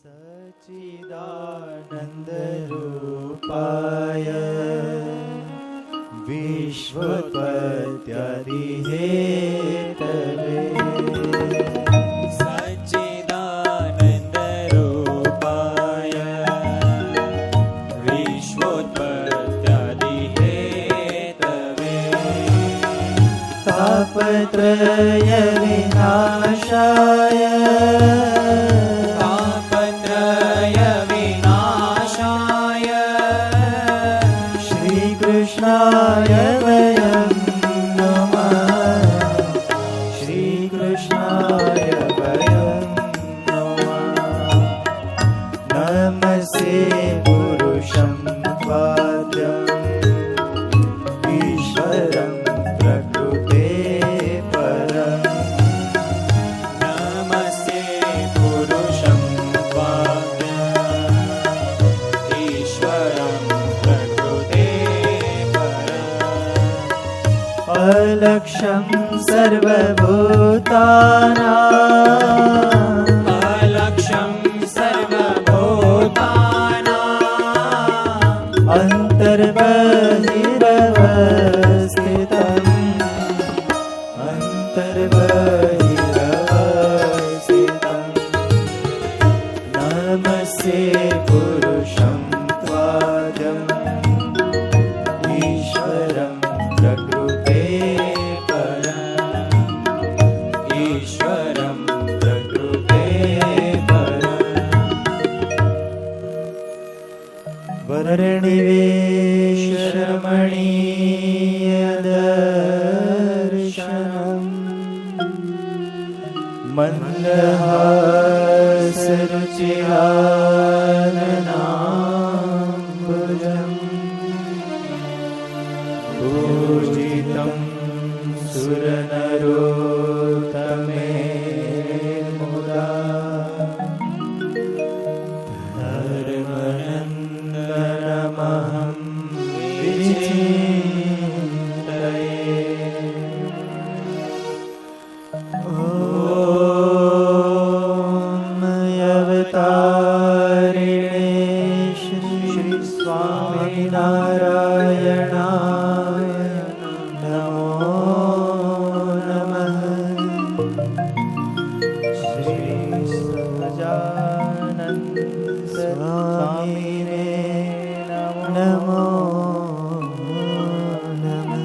સચ્ચિદાનંદ રૂપાય વિશ્વોત્પત્યાદિ હેતવે સચ્ચિદાનંદ રૂપાય વિશ્વોત્પત્યાદિ હેતવે તાપત્રય વિનાશાય કૃષ્ણાય વયં નમઃ શ્રી કૃષ્ણાય વયં નમઃ નમસ્તે પુરુષં વાદ્યં ઈશ્વરં પ્રકૃતે પરમ નમસ્તે પુરુષં વાદ્યં ઈશ્વરં અલક્ષ્યં સર્વભૂતાનાં અલક્ષ્યં સર્વભૂતાનાં અંતર્બહિરવસ્થિતં નમસ્તે પુરુષં ત્વાદં ઈશ્વરં પ્રકૃતે વર્ણિવેશરમણીય દર્શનમ મંદહાસરુચિરાનનાંબુજમ પૂજિતં સુરનરોત્તમે મુદા ધર્મનંદનમહં વિચિંતયે ઓમ અવતારિણે શ્રી સ્વામિનારાયણાય નમો નમઃ શ્રી સહજાનંદ સ્વામીને નમો નમઃ.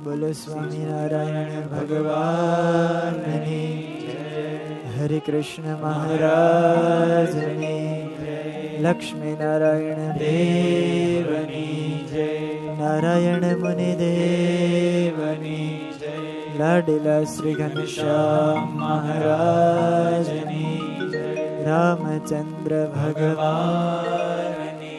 બોલો સ્વામિનારાયણ ભગવાનની જય. હરે કૃષ્ણ મહારાજની જય. લક્ષ્મી નારાયણ દેવની જય. નારાયણ મુનિ દેવની જય. લાડીલા શ્રી ઘનશ્યામ મહારાજની જય. રામચંદ્ર ભગવાનની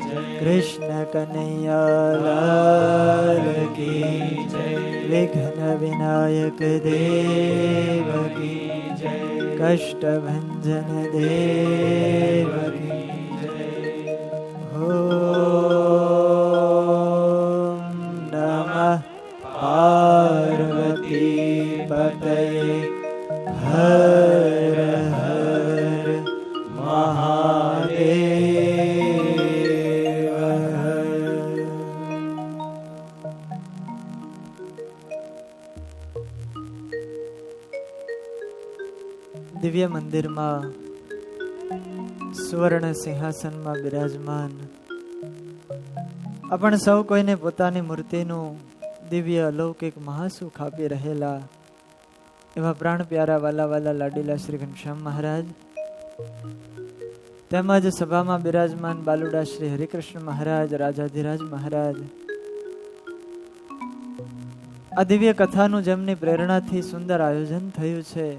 જય. કૃષ્ણ કનૈયા લાલ કી જય. વિઘ્ન વિનાયક દેવ કી જય. કષ્ટભંજન દેવ કી જય. ઓમ નમઃ પાર્વતી પતયે હર હર મહાદેવ. દિવ્ય મંદિરમાં સુવર્ણ સિંહાસનમાં બિરાજમાન આપણ સૌ કોઈને પોતાની મૂર્તિનું દિવ્ય અલૌકિક મહાસુખ આપી રહેલા એવા પ્રાણ પ્યારા વાલા વાલા લાડીલા શ્રી ઘનશ્યામ મહારાજ તેમજ સભામાં બિરાજમાન બાલુડા શ્રી હરિકૃષ્ણ મહારાજ, રાજાધિરાજ મહારાજ, આ દિવ્ય કથાનું જેમની પ્રેરણાથી સુંદર આયોજન થયું છે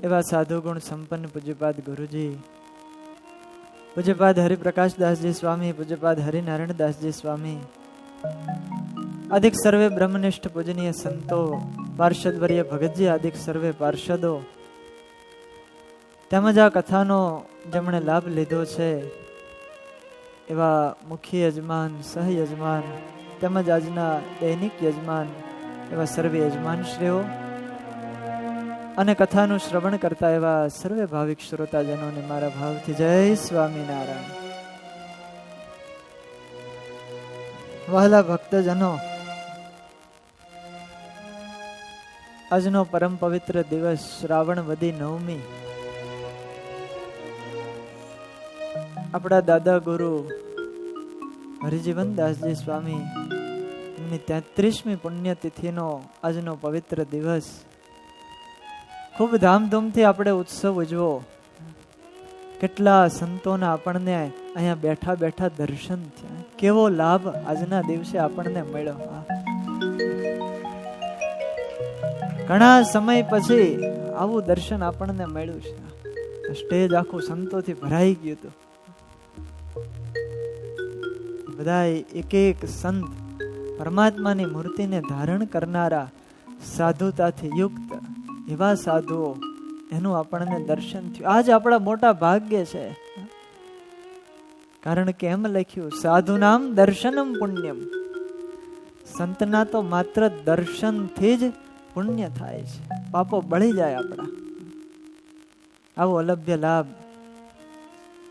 એવા સાધુ ગુણ સંપન્ન પૂજ્યપાદ ગુરુજી, પૂજ્યપાદ હરિપ્રકાશદાસજી સ્વામી, પૂજ્યપાદ હરિનારાયણદાસજી સ્વામી, આદિક સર્વે બ્રહ્મનિષ્ઠ પૂજનીય સંતો, પાર્ષદવર્ય ભગતજી આદિક સર્વે પાર્ષદો, તેમજ આ કથાનો જેમણે લાભ લીધો છે એવા મુખ્ય યજમાન, સહયજમાન તેમજ આજના દૈનિક યજમાન એવા સર્વે યજમાનશ્રીઓ, અને કથાનું શ્રવણ કરતા એવા સર્વે ભાવિક શ્રોતાજનોને મારા ભાવથી જય સ્વામિનારાયણ. વહાલા ભક્તજનો, આજનો પરમ પવિત્ર દિવસ શ્રાવણ વદી 9મી, આપણા દાદા ગુરુ હરિજીવન દાસજી સ્વામી ની 33મી પુણ્યતિથિનો આજનો પવિત્ર દિવસ. ખૂબ ધામધૂમથી આપણે ઉત્સવ ઉજવો. કેટલા સંતોના આપણને અહીંયા બેઠા બેઠા દર્શન થયા. કેવો લાભ આજના દિવસે આપણને મળ્યો. ઘણા સમય પછી આવું દર્શન આપણને મળ્યું છે. સ્ટેજ આખું સંતોથી ભરાઈ ગયું હતું. બધા એક એક સંત પરમાત્માની મૂર્તિને ધારણ કરનારા, સાધુતાથી યુક્ત એવા સાધુઓ, એનું આપણને દર્શન થયું. આજ આપણા મોટા ભાગ્ય છે. કારણ કે એમ લખ્યું, સાધુ નામ દર્શનમ પુણ્યમ. સંતના તો માત્ર દર્શનથી જ પુણ્ય થાય છે, પાપો બળી જાય આપણા. આવો અલભ્ય લાભ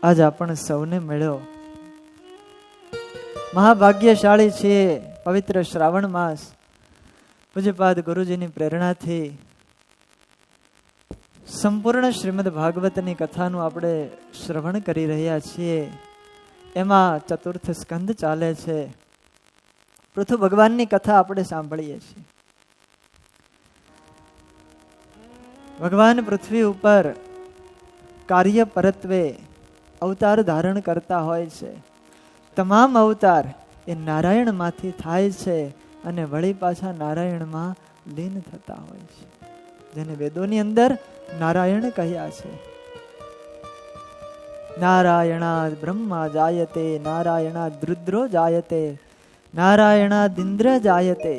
આજ આપણને સૌને મળ્યો. મહાભાગ્યશાળી છે પવિત્ર શ્રાવણ માસ. પૂજ્યપાદ ગુરુજીની પ્રેરણાથી સંપૂર્ણ શ્રીમદ ભાગવતની કથાનું આપણે શ્રવણ કરી રહ્યા છીએ. એમાં ચતુર્થ સ્કંદ ચાલે છે. પૃથુ ભગવાનની કથા આપણે સાંભળીએ છીએ. ભગવાન પૃથ્વી ઉપર કાર્ય પરત્વે અવતાર ધારણ કરતા હોય છે. તમામ અવતાર એ નારાયણમાંથી થાય છે અને વળી પાછા નારાયણમાં લીન થતા હોય છે, જેને વેદોની અંદર નારાયણ કહ્યા છે. નારાયણાદ બ્રહ્મા જાયતે, નારાયણાદ રુદ્રો જાયતે, નારાયણાદ ઇન્દ્ર જાયતે,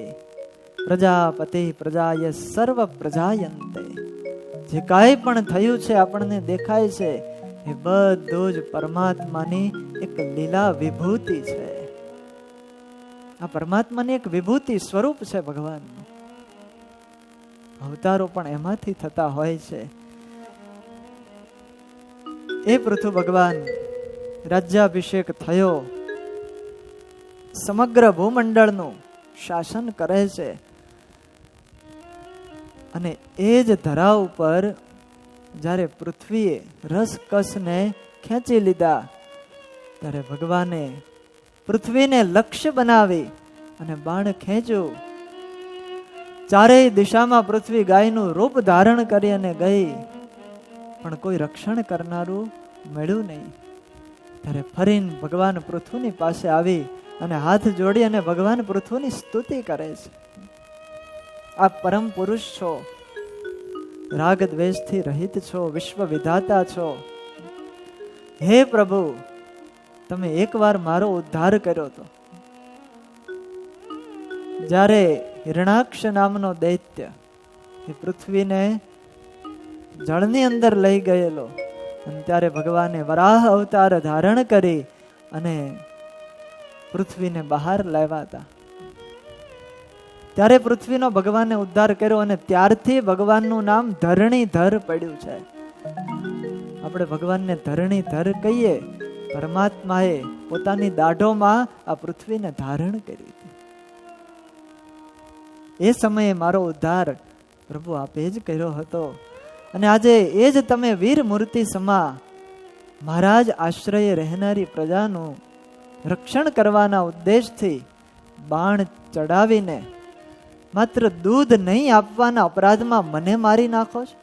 પ્રજાપતિ પ્રજાય સર્વ પ્રજાયંતે. જે કાંઈ પણ થયું છે, આપણને દેખાય છે, એ બધું જ પરમાત્માની એક લીલા વિભૂતિ છે. આ પરમાત્માની એક વિભૂતિ સ્વરૂપ છે ભગવાનનું. અવતારો પણ એમાંથી થતા હોય છે. એ પૃથુ ભગવાન રાજ્યાભિષેક થયો, સમગ્ર ભૂમંડળનું શાસન કરે છે. અને એ જ ધરા ઉપર જ્યારે પૃથ્વીએ રસકસને ખેંચી લીધા, ત્યારે ભગવાને પૃથ્વીને લક્ષ્ય બનાવી અને બાણ ખેંચ્યું. ચારેય દિશામાં પૃથ્વી ગાયનું રૂપ ધારણ કરી અને ગઈ, પણ કોઈ રક્ષણ કરનારું મળ્યું નહીં. ત્યારે ફરીને ભગવાન પૃથ્વીની પાસે આવી અને હાથ જોડી અને ભગવાન પૃથ્વીની સ્તુતિ કરે છે. આ પરમ પુરુષ છો, રાગ દ્વેષથી રહિત છો, વિશ્વ વિધાતા છો. હે પ્રભુ, તમે એકવાર મારો ઉદ્ધાર કર્યો હતો. જ્યારે હિરણાક્ષ નામનો દૈત્ય એ પૃથ્વીને જળની અંદર લઈ ગયેલો, અને ત્યારે ભગવાને વરાહ અવતાર ધારણ કરી અને પૃથ્વીને બહાર લાવ્યા હતા. ત્યારે પૃથ્વીનો ભગવાને ઉદ્ધાર કર્યો અને ત્યારથી ભગવાનનું નામ ધરણીધર પડ્યું છે. આપણે ભગવાનને ધરણીધર કહીએ. પરમાત્માએ પોતાની દાઢોમાં આ પૃથ્વીને ધારણ કરી હતી. એ સમયે મારો ઉદ્ધાર પ્રભુ આપે જ કર્યો હતો. અને આજે એ જ તમે વીર મૂર્તિ સમા મહારાજ આશ્રયે રહેનારી પ્રજાનું રક્ષણ કરવાના ઉદ્દેશથી બાણ ચડાવીને માત્ર દૂધ નહીં આપવાના અપરાધમાં મને મારી નાખો છો.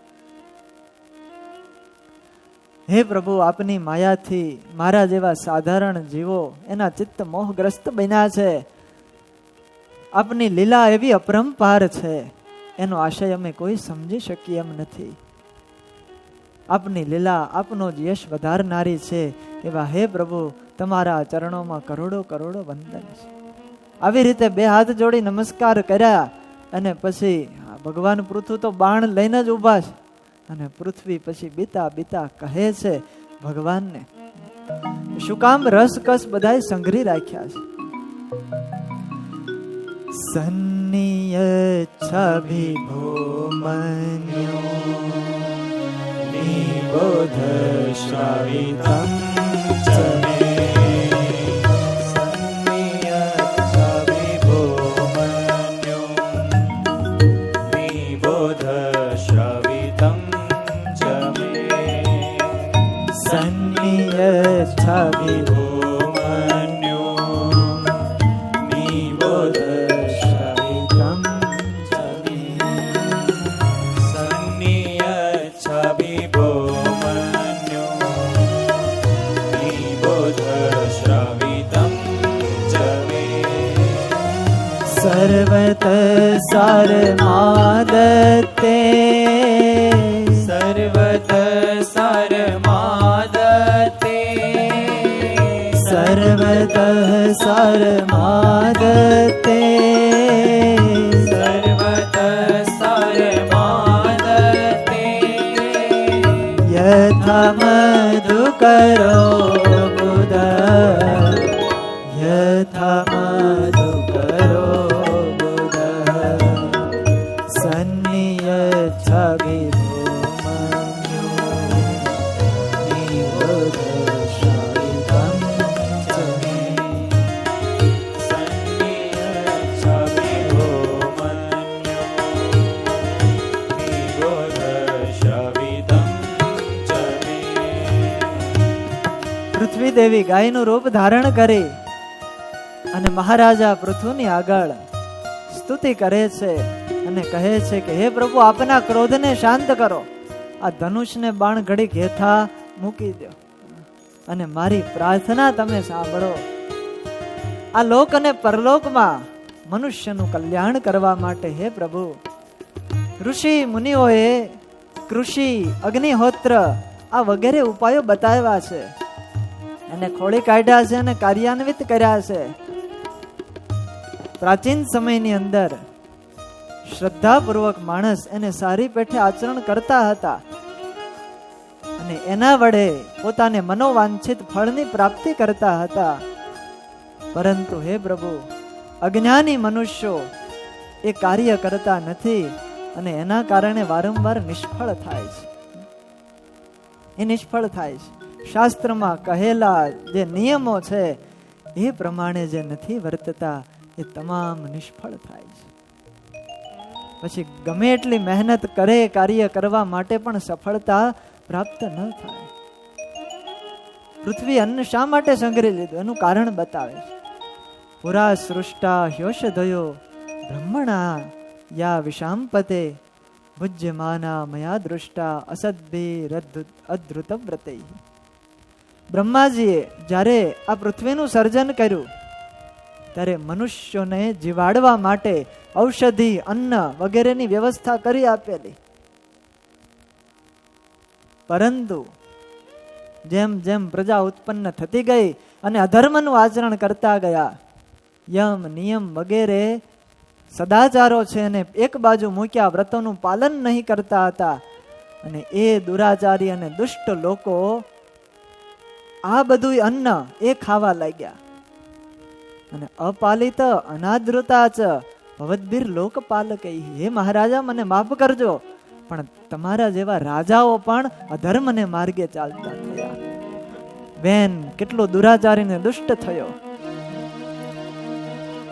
હે પ્રભુ, આપની માયાથી મારા જેવા સાધારણ જીવો એના ચિત્ત મોહગ્રસ્ત બન્યા છે. આપની લીલા એવી અપરંપાર છે, એનો આશય અમે કોઈ સમજી શકીએ એમ નથી. આપની લીલા આપનો જ યશ વધારનારી છે. એવા હે પ્રભુ, તમારા ચરણોમાં કરોડો કરોડો વંદન છે. આવી રીતે બે હાથ જોડી નમસ્કાર કર્યા અને પછી ભગવાન પૃથ્વી તો બાણ લઈને જ ઉભા છે. અને પૃથ્વી પછી બીતા બીતા કહે છે ભગવાનને, શું કામ રસકસ બધાય સંઘરી રાખ્યા છે? सन्नियच्छभिभूमन्यो निबोध श्रावितं च मे सन्नियच्छभिभूमन्यो निबोध श्रावितं च मे सन्नियच्छभिभूमन्यो निबोध श्रावितं च मे सन्नियच्छभिभूमन्यो निबोध श्रावितं च मे सर्वत सारमादते सर्वत सारमादते सर्वतः सारमादते सर्वतः सारमादते यथा मधुकरो बुध यथा मधुकरो बुध सन्नियच्छभिभूमन्यो निबोध श्रावितं च मे सन्नियच्छभिभूमन्यो निबोध श्रावितं च मे પૃથ્વી દેવી ગાયનું રૂપ ધારણ કરી અને મહારાજા પૃથુની આગળ સ્તુતિ કરે છે અને કહે છે કે હે પ્રભુ આપના ક્રોધને શાંત કરો, આ ધનુષને બાણ ઘડીક હેઠા મૂકી દો અને મારી પ્રાર્થના તમે સાંભળો. આ લોક અને પરલોકમાં મનુષ્યનું કલ્યાણ કરવા માટે હે પ્રભુ ઋષિ મુનિઓએ કૃષિ અગ્નિહોત્ર આ વગેરે ઉપાયો બતાવ્યા છે અને ખોળી કાઢ્યા છે અને કાર્યાન્વિત કર્યા છે. પ્રાચીન સમયની અંદર શ્રદ્ધાપૂર્વક માણસ એને સારી પેઠે આચરણ કરતા હતા અને એના વડે પોતાને મનોવાંછિત ફળની પ્રાપ્તિ કરતા હતા. પરંતુ હે પ્રભુ અજ્ઞાની મનુષ્યો એ કાર્ય કરતા નથી અને એના કારણે વારંવાર નિષ્ફળ થાય છે. એ નિષ્ફળ થાય છે. શાસ્ત્રમાં કહેલા જે નિયમો છે એ પ્રમાણે જે નથી વર્તતા એ તમામ નિષ્ફળ થાય છે. પછી ગમે એટલી મહેનત કરે કાર્ય કરવા માટે પણ સફળતા પ્રાપ્ત ન થાય. પૃથ્વી અન્ન શા માટે સંગ્રહી લીધું એનું કારણ બતાવે છે. પુરા સૃષ્ટા હ્યોષધયો બ્રહ્મણા યા વિષાંપતે ભુજ્યમાના મયા દૃષ્ટા અસદ્ભિર અદ્રુત વ્રતૈ. બ્રહ્માજીએ જ્યારે આ પૃથ્વીનું સર્જન કર્યું ત્યારે મનુષ્યોને જીવાડવા માટે ઔષધિ અન્ન વગેરેની વ્યવસ્થા કરી આપેલી. પરંતુ જેમ જેમ પ્રજા ઉત્પન્ન થતી ગઈ અને અધર્મનું આચરણ કરતા ગયા, યમ નિયમ વગેરે સદાચારો છે અને એક બાજુ મૂક્યા, વ્રતોનું પાલન નહીં કરતા હતા અને એ દુરાચારી અને દુષ્ટ લોકો આ બધું અન્ન એ ખાવા લાગ્યા. અને અપાલિત અનાદૃતા ચ ભવદ્ભીર લોકપાલક. હે મહારાજા મને માફ કરજો, પણ તમારા જેવા રાજાઓ પણ અધર્મને માર્ગે ચાલતા થયા. બેન કેટલો દુરાચારી ને દુષ્ટ થયો.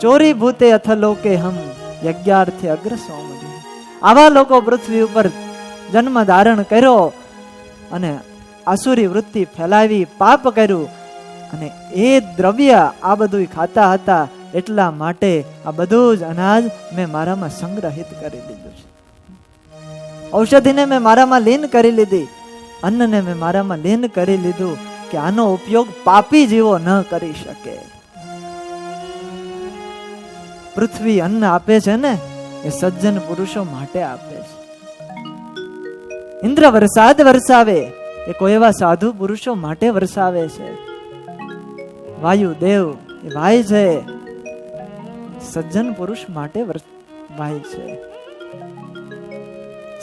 ચોરી ભૂતે અથ લોકે હમ યજ્ઞાર્થે અગ્ર સોમજી. આવા લોકો પૃથ્વી ઉપર જન્મ ધારણ કર્યો અને આસુરી વૃત્તિ ફેલાવી, પાપ કર્યું અને એ દ્રવ્ય આ બધું ખાતા હતા. એટલા માટે આ બધું જ અનાજ મેં મારામાં સંગ્રહિત કરી લીધું છે. ઔષધિને મેં મારામાં લીન કરી લીધી, અન્નને મેં મારામાં લીન કરી લીધું કે આનો ઉપયોગ પાપી જીવો ન કરી શકે. પૃથ્વી અન્ન આપે છે ને એ સજ્જન પુરુષો માટે આપે છે. ઇન્દ્ર વરસાદ વરસાવે એ કોઈ એવા સાધુ પુરુષો માટે વરસાવે છે. વાયુ દેવ એ વાય છે, સજ્જન પુરુષ માટે વાય છે.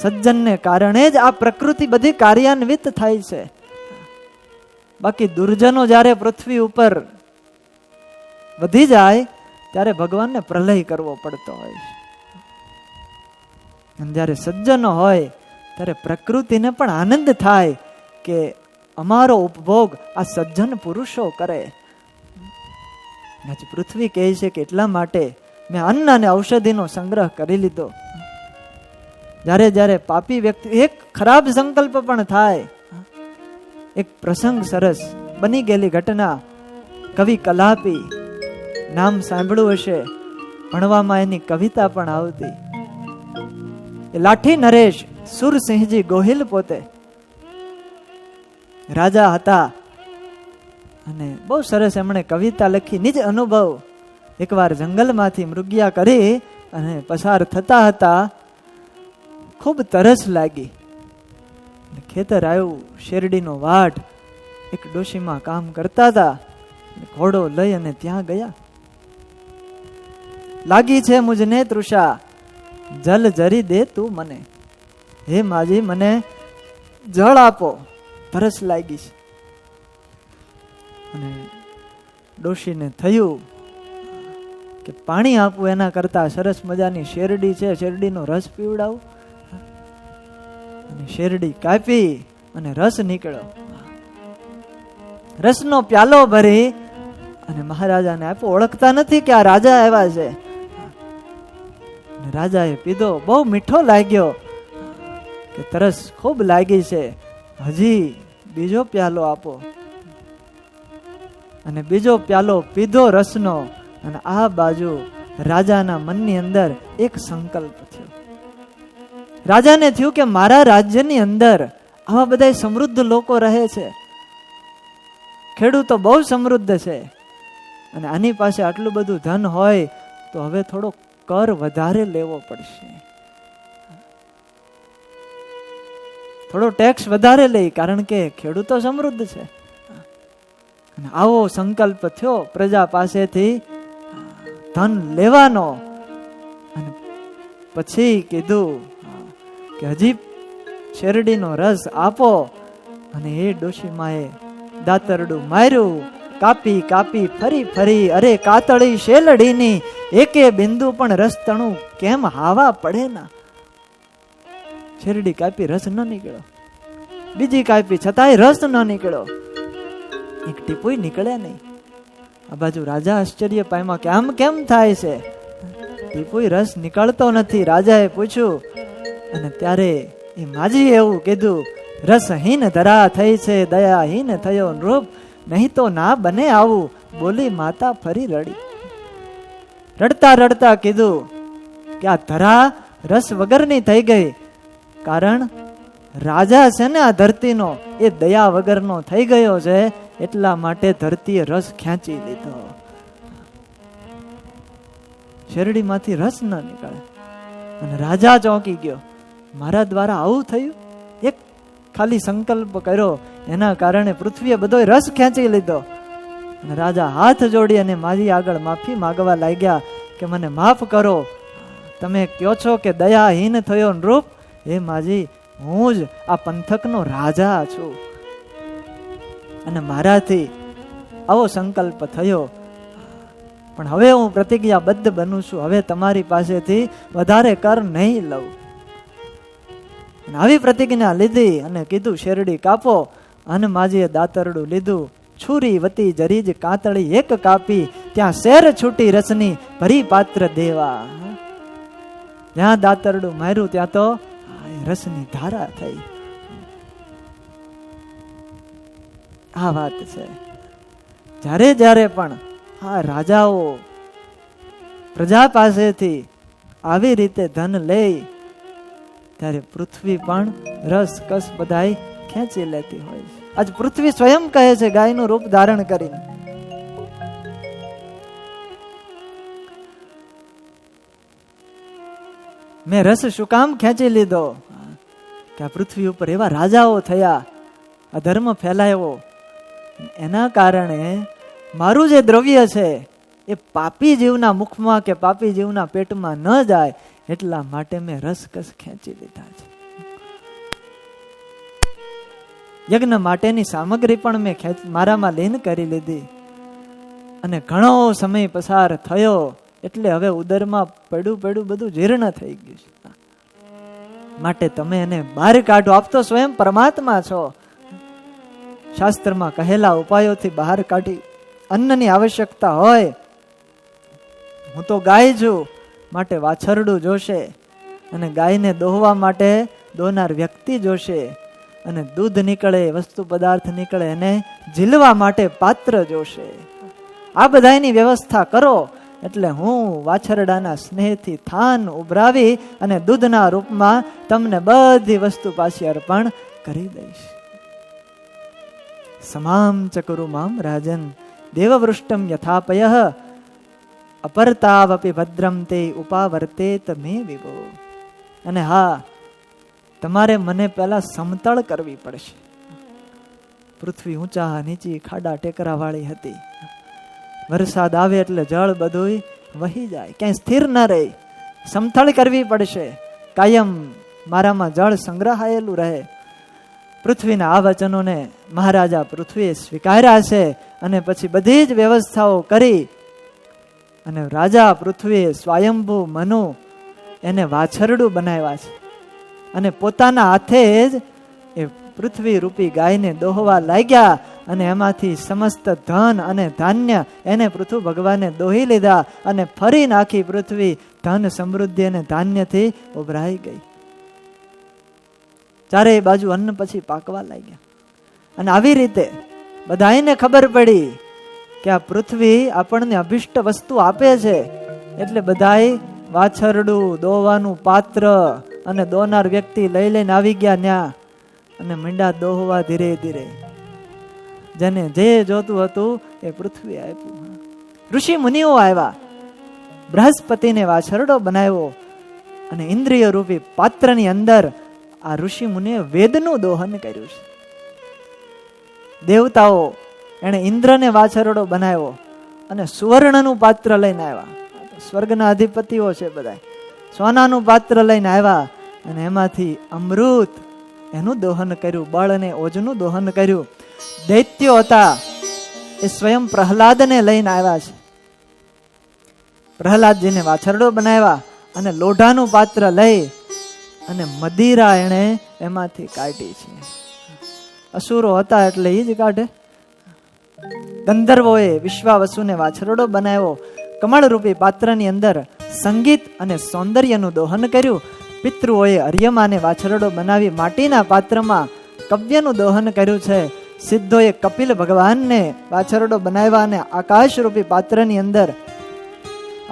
સજ્જનને કારણે જ આ પ્રકૃતિ બધી કાર્યાન્વિત થાય છે. બાકી દુર્જનો જ્યારે પૃથ્વી ઉપર વધી જાય ત્યારે ભગવાનને પ્રલય કરવો પડતો હોય છે. અને જ્યારે સજ્જનો હોય ત્યારે પ્રકૃતિને પણ આનંદ થાય કે અમારો ઉપભોગ આ સજ્જન પુરુષો કરે. આજે પૃથ્વી કહે છે કે એટલા માટે મેં અન્ન અને ઔષધિનો સંગ્રહ કરી લીધો. જ્યારે જ્યારે પાપી વ્યક્તિ એક ખરાબ સંકલ્પ પણ થાય. એક પ્રસંગ સરસ બની ગયેલી ઘટના, કવિ કલાપી નામ સાંભળ્યું હશે, ભણવામાં એની કવિતા પણ આવતી. એ લાઠી નરેશ સુરસિંહજી ગોહિલ પોતે રાજા હતા અને બહુ સરસ એમણે કવિતા લખી નિજ અનુભવ. એકવાર જંગલમાંથી મૃગયા કરી અને પસાર થતા હતા, ખૂબ તરસ લાગી. ખેતર આવ્યું, શેરડીનો વાડ, એક ડોશીમાં કામ કરતા હતા, ઘોડો લઈ અને ત્યાં ગયા. લાગી છે મુજને તૃષા, જલ જરી દે તું મને. હે માજી મને જળ આપો, તરસ લાગી છે. અને ડોશીને થયું કે પાણી આપવું એના કરતા સરસ મજાની શેરડી છે, શેરડીનો રસ પીવડાવું. અને શેરડી કાપી અને રસ નીકળ્યો. રસનો પ્યાલો ભરી અને મહારાજાને આપ્યો. ઓળખતા નથી કે આ રાજા આવ્યા છે. રાજાએ પીધો, બહુ મીઠો લાગ્યો કે તરસ ખૂબ લાગી છે, હજી બીજો પ્યાલો આપો. અને બીજો પ્યાલો પીધો રસનો. અને આ બાજુ રાજાના મનની અંદર એક સંકલ્પ થયો. રાજાને થયું કે મારા રાજ્યની અંદર આવા બધા સમૃદ્ધ લોકો રહે છે, ખેડૂતો બહુ સમૃદ્ધ છે, અને આની પાસે આટલું બધું ધન હોય તો હવે થોડો કર વધારે લેવો પડશે, થોડો ટેક્સ વધારે લે, કારણ કે ખેડૂતો સમૃદ્ધ છે. અને આવો સંકલ્પ થયો પ્રજા પાસેથી ધન લેવાનો. અને પછી કીધું કે હજી શેરડીનો રસ આપો. અને એ ડોશીમાએ દાતરડું માર્યું, કાપી કાપી ફરી ફરી, અરે કાતળી શેલડીની એકે બિંદુ પણ રસ તણું કેમ હાવા પડે ના. શેરડી કાપી, રસ ન નીકળ્યો. બીજી કાપી, છતાંય રસ ન નીકળ્યો, એક ટીપુય નીકળે નહીં. આ બાજુ રાજા આશ્ચર્ય પામ્યા કે આમ કેમ થાય છે, ટીપુય રસ નીકળતો નથી. રાજાએ પૂછ્યું અને ત્યારે એ માજીએ એવું કીધું, રસહીન ધરા થઈ છે, દયાહીન થયો નૃપ, નહીં તો ના બને આવું, બોલી માતા ફરી રડી. રડતા રડતા કીધું કે આ ધરા રસ વગરની થઈ ગઈ, કારણ રાજા છે ને આ ધરતીનો, એ દયા વગરનો થઈ ગયો છે, એટલા માટે ધરતીએ રસ ખેંચી લીધો. શેરડીમાંથી રસ ન નીકળે. અને રાજા ચોંકી ગયો, મારા દ્વારા આવું થયું. એક ખાલી સંકલ્પ કર્યો એના કારણે પૃથ્વીએ બધો રસ ખેંચી લીધો. અને રાજા હાથ જોડી અને મારી આગળ માફી માંગવા લાગ્યા કે મને માફ કરો, તમે કહો છો કે દયાહીન થયો નૃપ, હે માજી હું જ આ પંથકનો રાજા છું, અને મારાથી આવો સંકલ્પ થયો, પણ હવે હું પ્રતિજ્ઞાબદ્ધ બનું છું, હવે તમારી પાસેથી વધારે કર નહીં લઉં. આવી પ્રતિજ્ઞા લીધી અને કીધું શેરડી કાપો. અને માજીએ દાતરડું લીધું, છુરી વતી જરીજ કાતળી એક કાપી, ત્યાં શેર છૂટી રસની ભરી પાત્ર દેવા. જ્યાં દાતરડું માર્યું ત્યાં તો રસની ધારા થઈ. આ વાત છે. જ્યારે જ્યારે પણ આ રાજાઓ પ્રજા પાસેથી આવી રીતે ધન લે, ત્યારે પૃથ્વી પણ રસ કસ બધાય ખેંચી લેતી હોય છે. આજ પૃથ્વી સ્વયં કહે છે ગાયનું રૂપ ધારણ કરીને, મેં રસ શું કામ ખેંચી લીધો કે આ પૃથ્વી ઉપર એવા રાજાઓ થયા, આ ધર્મ ફેલાયો, એના કારણે મારું જે દ્રવ્ય છે એ પાપી જીવના મુખમાં કે પાપી જીવના પેટમાં ન જાય, એટલા માટે મેં રસકસ ખેંચી લીધા છે. યજ્ઞ માટેની સામગ્રી પણ મેં મારામાં લીન કરી લીધી. અને ઘણો સમય પસાર થયો એટલે હવે ઉદરમાં પડ્યું બધું જીર્ણ થઈ ગયું છે. માટે તમે એને બહાર કાઢો. આપ તો સ્વયં પરમાત્મા છો. શાસ્ત્રમાં કહેલા ઉપાયોથી બહાર કાઢી. અન્નની આવશ્યકતા હોય, હું તો ગાય છું, માટે વાછરડું જોશે, અને ગાયને દોહવા માટે દોનાર વ્યક્તિ જોશે, અને દૂધ નીકળે, વસ્તુ પદાર્થ નીકળે, એને ઝીલવા માટે પાત્ર જોશે. આ બધાની વ્યવસ્થા કરો એટલે હું વાછરડાના સ્નેહથી થાન ઉભરાવી અને દૂધના રૂપમાં તમને બધી વસ્તુ પાછી અર્પણ કરી દઈશ. સમામ ચકરુ મામ રાજન દેવવૃષ્ટમ યથાપયઃ અપરતાવપી ભદ્રમ તે ઉપાવર્તેત મે વિભો. અને હા, તમારે મને પહેલા સમતળ કરવી પડશે. પૃથ્વી ઊંચા નીચી ખાડા ટેકરા વાળી હતી. વરસાદ આવે એટલે જળ બધું વહી જાય, ક્યાંય સ્થિર ન રહે. સમથળ કરવી પડશે, કાયમ મારામાં જળ સંગ્રહાયેલું રહે. પૃથ્વીના આ વચનોને મહારાજા પૃથ્વીએ સ્વીકાર્યા છે, અને પછી બધી જ વ્યવસ્થાઓ કરી અને રાજા પૃથ્વીએ સ્વયંભૂ મનુ એને વાછરડું બનાવ્યા છે, અને પોતાના હાથે જ એ પૃથ્વી રૂપી ગાયને દોહવા લાગ્યા, અને એમાંથી સમસ્ત ધન અને ધાન્ય એને પૃથ્વી ભગવાને દોહી લીધા, અને ફરી નાખી પૃથ્વી ધન સમૃદ્ધિ અને ધાન્યથી ઉભરાઈ ગઈ. ચારેય બાજુ અન્ન પછી પાકવા લાગ્યા. અને આવી રીતે બધાને ખબર પડી કે આ પૃથ્વી આપણને અભિષ્ટ વસ્તુ આપે છે, એટલે બધાય વાછરડું, દોવાનું પાત્ર અને દોનાર વ્યક્તિ લઈ લઈને આવી ગયા ન્યા, અને મંડા દોહવા ધીરે ધીરે. જેને જે જોતું હતું એ પૃથ્વી આપ્યું. ઋષિ મુનિઓ આવ્યા, બૃહસ્પતિને વાછરડો બનાવ્યો, અને ઇન્દ્રિય રૂપી પાત્રની અંદર આ ઋષિ મુનિએ વેદનું દોહન કર્યું છે. દેવતાઓ એને ઇન્દ્રને વાછરડો બનાવ્યો, અને સુવર્ણનું પાત્ર લઈને આવ્યા. સ્વર્ગના અધિપતિઓ છે બધા, સોનાનું પાત્ર લઈને આવ્યા, અને એમાંથી અમૃત એનું દોહન કર્યું, બળ અને ઓજનું દોહન કર્યું. દૈત્યો હતા એ સ્વયં પ્રહલાદને લઈને આવ્યા છે. પ્રહલાદજીને વાછરડો બનાવ્યા, અને લોઢાનું પાત્ર લઈ અને મદિરા એણે એમાંથી કાઢી છે. અસુરો હતા એટલે એ જ કાઢે. ગંધર્વોએ વિશ્વાવસુને વાછરડો બનાવ્યો. કમળરૂપી પાત્રની અંદર સંગીત અને સૌંદર્યનું દોહન કર્યું. પિતૃઓએ અર્યમાને વાછરડો બનાવી માટીના પાત્રમાં કવ્યનું દોહન કર્યું છે. સિદ્ધોએ કપિલ ભગવાનને વાછરડો બનાવ્યા, અને આકાશરૂપી પાત્રની અંદર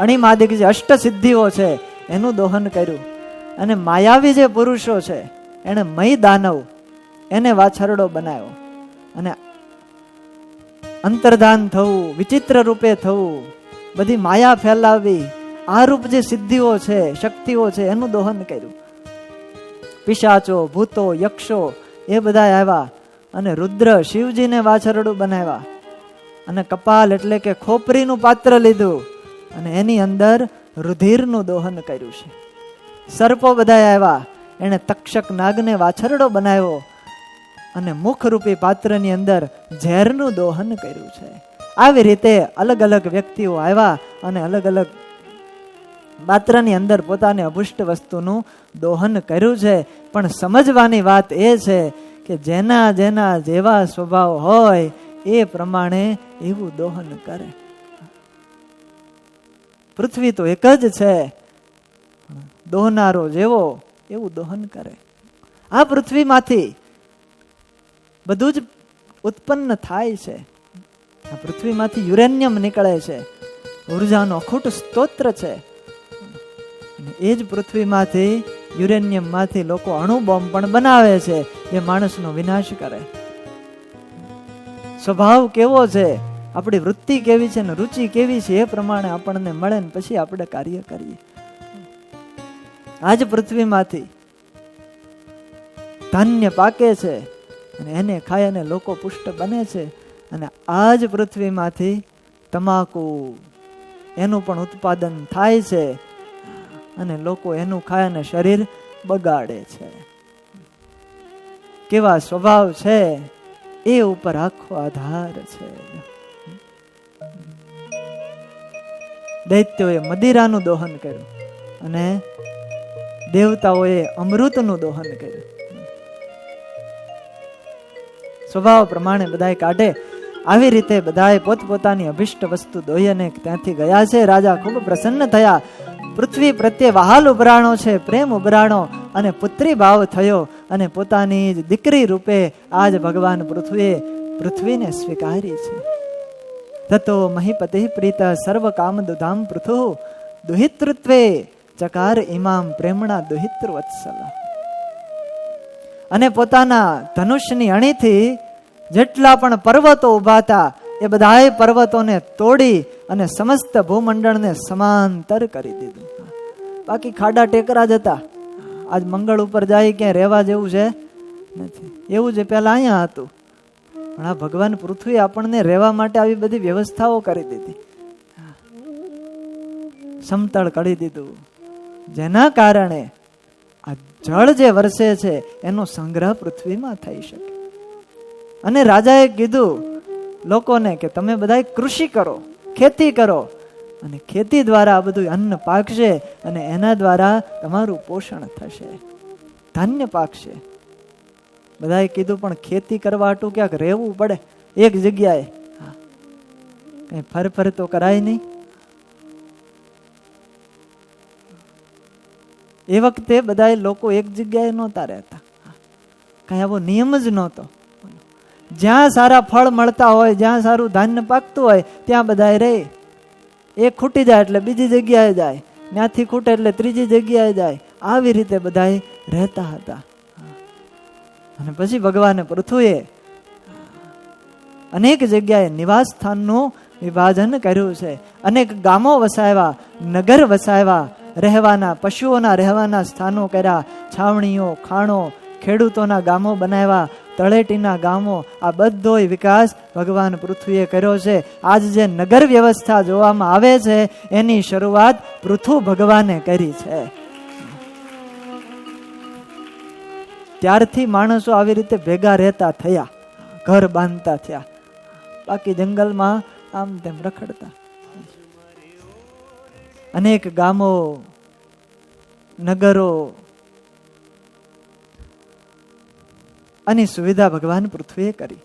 અણિમાદિક જે અષ્ટ સિદ્ધિઓ છે એનું દોહન કર્યું. અને માયાવી જે પુરુષો છે એને મય દાનવ એને વાછરડો બનાવ્યો, અને અંતર્ધાન થવું, વિચિત્ર રૂપે થવું, બધી માયા ફેલાવી, આ રૂપ જે સિદ્ધિઓ છે, શક્તિઓ છે એનું દોહન કર્યું. પિશાચો, ભૂતો, યક્ષો એ બધા આવ્યા, અને રુદ્ર શિવજીને વાછરડું બનાવ્યા, અને કપાલ એટલે કે ખોપરીનું પાત્ર લીધું, અને એની અંદર રુધિરનું દોહન કર્યું છે. સર્પો બધા આવ્યા, એને તક્ષક નાગને વાછરડો બનાવ્યો, અને મુખરૂપી પાત્રની અંદર ઝેરનું દોહન કર્યું છે. આવી રીતે અલગ અલગ વ્યક્તિઓ આવ્યા, અને અલગ અલગ પાત્રની અંદર પોતાને અભુષ્ટ વસ્તુનું દોહન કર્યું છે. પણ સમજવાની વાત એ છે કે જેના જેના જેવા સ્વભાવ હોય એ પ્રમાણે એવું દોહન કરે. પૃથ્વી તો એક જ છે, દોહનારો જેવો એવું દોહન કરે. આ પૃથ્વીમાંથી બધું જ ઉત્પન્ન થાય છે. આ પૃથ્વીમાંથી યુરેનિયમ નીકળે છે, ઉર્જાનો અખૂટ સ્તોત્ર છે. એ જ પૃથ્વીમાંથી યુરેનિયમમાંથી લોકો અણુ બોમ્બ પણ બનાવે છે, જે માણસનો વિનાશ કરે. સ્વભાવ કેવો છે, આપણી વૃત્તિ કેવી છે ને રુચિ કેવી છે એ પ્રમાણે આપણને મળે ને પછી આપણે કાર્ય કરીએ. આજ પૃથ્વીમાંથી ધાન્ય પાકે છે, અને એને ખાય અને લોકો પુષ્ટ બને છે. અને આ જ પૃથ્વીમાંથી તમાકુ એનું પણ ઉત્પાદન થાય છે, અને લોકો એનું ખાય અને શરીર બગાડે છે. કેવા સ્વભાવ છે એ ઉપર આખો આધાર છે. દૈત્યોએ મદિરાનું દોહન કર્યું, અને દેવતાઓએ અમૃતનું દોહન કર્યું. સ્વભાવ પ્રમાણે બધાએ કાઢે. આવી રીતે બધાએ પોતપોતાની અભિષ્ટ વસ્તુ દોઈ અને ત્યાંથી ગયા છે. રાજા ખૂબ પ્રસન્ન થયા. પૃથ્વી પ્રત્યે વહાલ ઉભરાણો છે, પ્રેમ ઉભરાણો અને પુત્રી ભાવ થયો અને પોતાની જ દીકરી રૂપે આજ ભગવાન પૃથ્વીને સ્વીકારી છે. તતો મહીપતિ પ્રીત સર્વ કામ દુધામ પૃથુ દુહિતૃત્વે ચકાર ઇમામ પ્રેમણા દુહિતૃ વત્સલ. અને પોતાના ધનુષની અણીથી જેટલા પણ પર્વતો ઉભા હતા એ બધાય પર્વતોને તોડી અને સમસ્ત ભૂમંડળને સમાંતર કરી દીધું. બાકી ખાડા ટેકરા જ હતા. આજ મંગળ ઉપર જાય ક્યાં રહેવા જેવું છે નથી. એવું જ પેલા અહીંયા હતું. પણ આ ભગવાન પૃથ્વી આપણને રહેવા માટે આવી બધી વ્યવસ્થાઓ કરી દીધી, સમતળ કરી દીધું, જેના કારણે આ જળ જે વરસે છે એનો સંગ્રહ પૃથ્વીમાં થઈ શકે. અને રાજાએ કીધું લોકોને કે તમે બધા કૃષિ કરો, ખેતી કરો, અને ખેતી દ્વારા આ બધું અન્ન પાકશે અને એના દ્વારા તમારું પોષણ થશે, ધાન્ય પાકશે. બધાએ કીધું પણ ખેતી કરવા હાટું ક્યાંક રહેવું પડે એક જગ્યાએ. કઈ ફર તો કરાય નહીં. એ વખતે બધા લોકો એક જગ્યાએ નહોતા રહેતા. કઈ આવો નિયમ જ નહોતો. જ્યાં સારા ફળ મળતા હોય, જ્યાં સારું ધાન્ય પાકતું હોય ત્યાં બધા રહે. એક ખૂટી જાય એટલે બીજી જગ્યાએ જાય, ત્યાંથી ખૂટે એટલે ત્રીજી જગ્યાએ જાય. આવી રીતે બધા રહેતા હતા. અને પછી ભગવાને પૃથ્વીએ અનેક જગ્યાએ નિવાસ સ્થાનનું વિભાજન કર્યું છે. અનેક ગામો વસાવ્યા, નગર વસાવ્યા, રહેવાના પશુઓના રહેવાના સ્થાનો કર્યા, છાવણીઓ, ખાણો, ખેડૂતોના ગામો બનાવ્યા, તળેટીના ગામો. આ બધોય વિકાસ ભગવાન પૃથ્વીએ કર્યો છે. આજ જે નગર વ્યવસ્થા જોવામાં આવે છે એની શરૂઆત પૃથુ ભગવાને કરી છે. ત્યારથી માણસો આવી રીતે ભેગા રહેતા થયા, ઘર બાંધતા થયા. બાકી જંગલમાં આમ તેમ રખડતા. અનેક ગામો, નગરો આની સુવિધા ભગવાન પૃથ્વીએ કરી.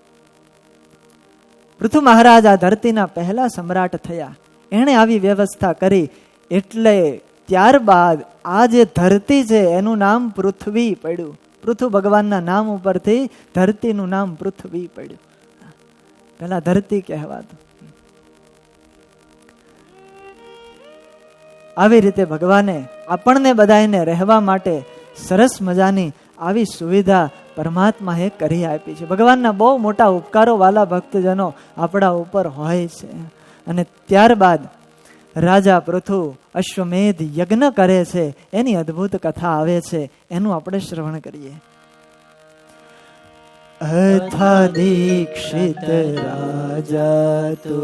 પૃથુ મહારાજ આ ધરતીના પહેલા સમ્રાટ થયા. એણે આવી વ્યવસ્થા કરી એટલે ત્યારબાદ આ જે ધરતી છે એનું નામ પૃથ્વી પડ્યું. પૃથુ ભગવાનના નામ ઉપરથી ધરતીનું નામ પૃથ્વી પડ્યું. પેલા ધરતી કહેવાતું. આવી રીતે ભગવાને આપણને બધાને રહેવા માટે સરસ મજાની આવી સુવિધા પરમાત્માએ કરી આપી છે. ભગવાનના બહુ મોટા ઉપકારો વાલા ભક્તજનો આપણા ઉપર હોય છે. અને ત્યારબાદ રાજા પૃથુ અશ્વમેધ યજ્ઞ કરે છે. એની અદ્ભુત કથા આવે છે, એનું આપણે શ્રવણ કરીએ. અથા દીક્ષિત રાજા તો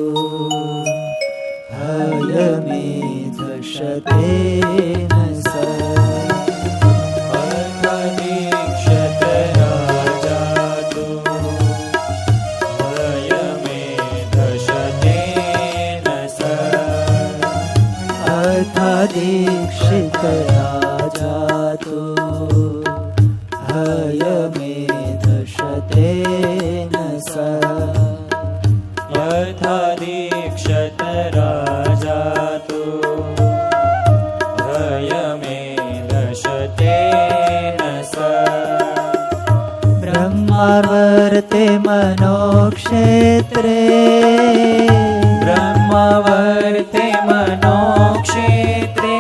હયમેધ શતેન દીક્ષિત રાજા તો હયમેધ શતેન યથા દીક્ષિત રાજા તો હયમેધ શતેન બ્રહ્માવર્તે મનોક્ષેત્રે બ્રહ્માવર્તે મનોક્ષેત્રે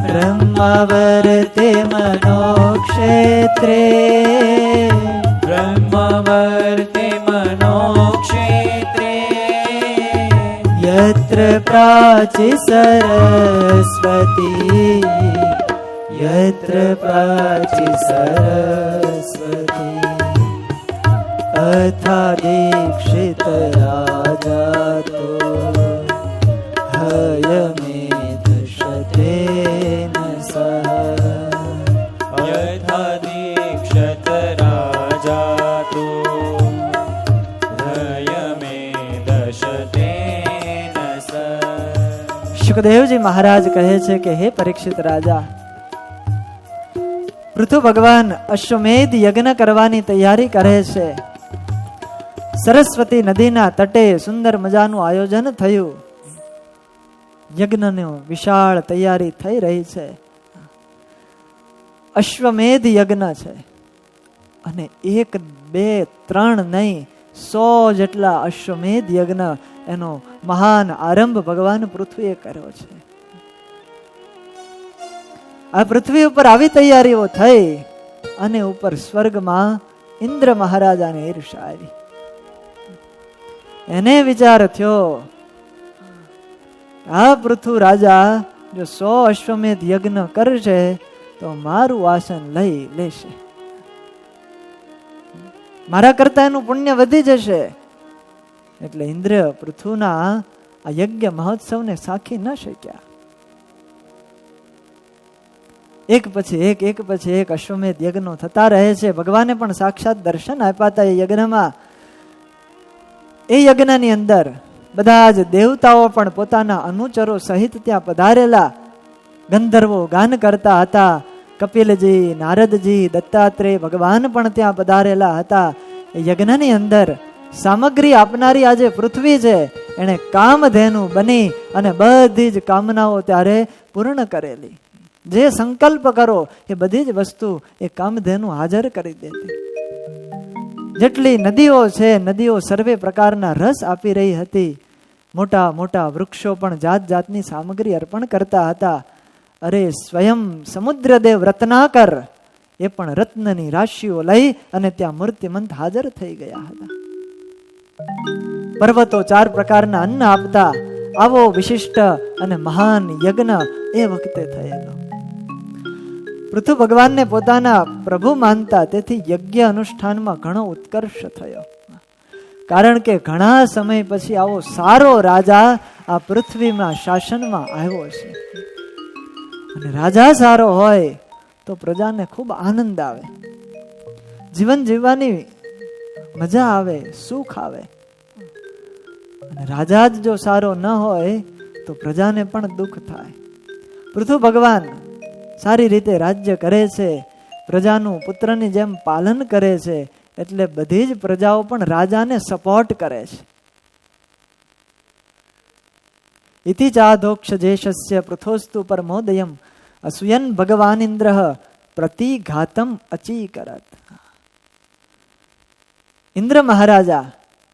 બ્રહ્માવર્તે મનોક્ષેત્રે બ્રહ્માવર્તે મનોક્ષેત્રે યત્ર પ્રાચી સરસ્વતી યત્ર પ્રાચી સરસ્વતી અથા દીક્ષિત રાજા તો હયમેધ શતેન યથા દીક્ષિત રાજા તો હયમેધ શતેન સુખદેવજી મહારાજ કહે છે કે હે પરીક્ષિત રાજા, પૃથુ ભગવાન અશ્વમેધ યજ્ઞ કરવાની તૈયારી કરે છે. સરસ્વતી નદીના તટે સુંદર મજાનું આયોજન થયું. યજ્ઞની વિશાળ તૈયારી થઈ રહી છે. અશ્વમેધ યજ્ઞ છે અને 1, 2, 3 નહીં 100 જેટલા અશ્વમેધ યજ્ઞ એનો મહાન આરંભ ભગવાન પૃથ્વીએ કર્યો છે. આ પૃથ્વી ઉપર આવી તૈયારીઓ થઈ અને ઉપર સ્વર્ગમાં ઇન્દ્ર મહારાજાને ઈર્ષા આવી. એને વિચાર થયો આ પૃથુ રાજા જો 100 અશ્વમેધ યજ્ઞ કરશે તો મારું આસન લઈ લેશે, મારા કરતા એનું પુણ્ય વધી જશે. એટલે ઇન્દ્ર પૃથુના આ યજ્ઞ મહોત્સવને સાખી ન શક્યા. એક પછી એક અશ્વમેધ યજ્ઞો થતા રહે છે. ભગવાને પણ સાક્ષાત દર્શન આપ્યા હતા એ યજ્ઞમાં. એ યજ્ઞની અંદર બધા જ દેવતાઓ પણ પોતાના અનુચરો સહિત ત્યાં પધારેલા. ગંધર્વો ગાન કરતા હતા. કપિલજી, નારદજી, દત્તાત્રેય ભગવાન પણ ત્યાં પધારેલા હતા. એ યજ્ઞની અંદર સામગ્રી આપનારી આજે પૃથ્વી છે. એને કામધેનુ બની અને બધી જ કામનાઓ ત્યારે પૂર્ણ કરેલી. જે સંકલ્પ કરો એ બધી જ વસ્તુ એ કામધેનુ હાજર કરી દેતી. જેટલી નદીઓ છે, નદીઓ સર્વે પ્રકારના રસ આપી રહી હતી. મોટા મોટા વૃક્ષો પણ જાત જાતની સામગ્રી અર્પણ કરતા હતા. અરે સ્વયં સમુદ્રદેવ રત્નાકર એ પણ રત્નની રાશિઓ લઈ અને ત્યાં મૂર્તિમંત હાજર થઈ ગયા હતા. પર્વતો 4 પ્રકારના અન્ન આપતા. આવો વિશિષ્ટ અને મહાન યજ્ઞ એ વખતે થયેલો. પૃથુ ભગવાનને પોતાના પ્રભુ માનતા, તેથી યજ્ઞ અનુષ્ઠાનમાં ઘણો ઉત્કર્ષ થયો. કારણ કે ઘણા સમય પછી આવો સારો રાજા આ પૃથ્વીમાં શાસનમાં આવ્યો છે. અને રાજા સારો હોય તો પ્રજાને ખૂબ આનંદ આવે, જીવન જીવવાની મજા આવે, સુખ આવે. અને રાજા જ જો સારો ન હોય તો પ્રજાને પણ દુઃખ થાય. પૃથુ ભગવાન સારી રીતે રાજ્ય કરે છે, પ્રજાનું પુત્રની જેમ પાલન કરે છે. એટલે બધી જ પ્રજાઓ પણ રાજાને સપોર્ટ કરે છે. ઇતિ ચાધોક્ષ જેશસ્ય પૃથોસ્તુ પરમોદયમ અસુયન ભગવાનિન્દ્ર પ્રતિઘાતમ અચીકરત. ઇન્દ્ર મહારાજા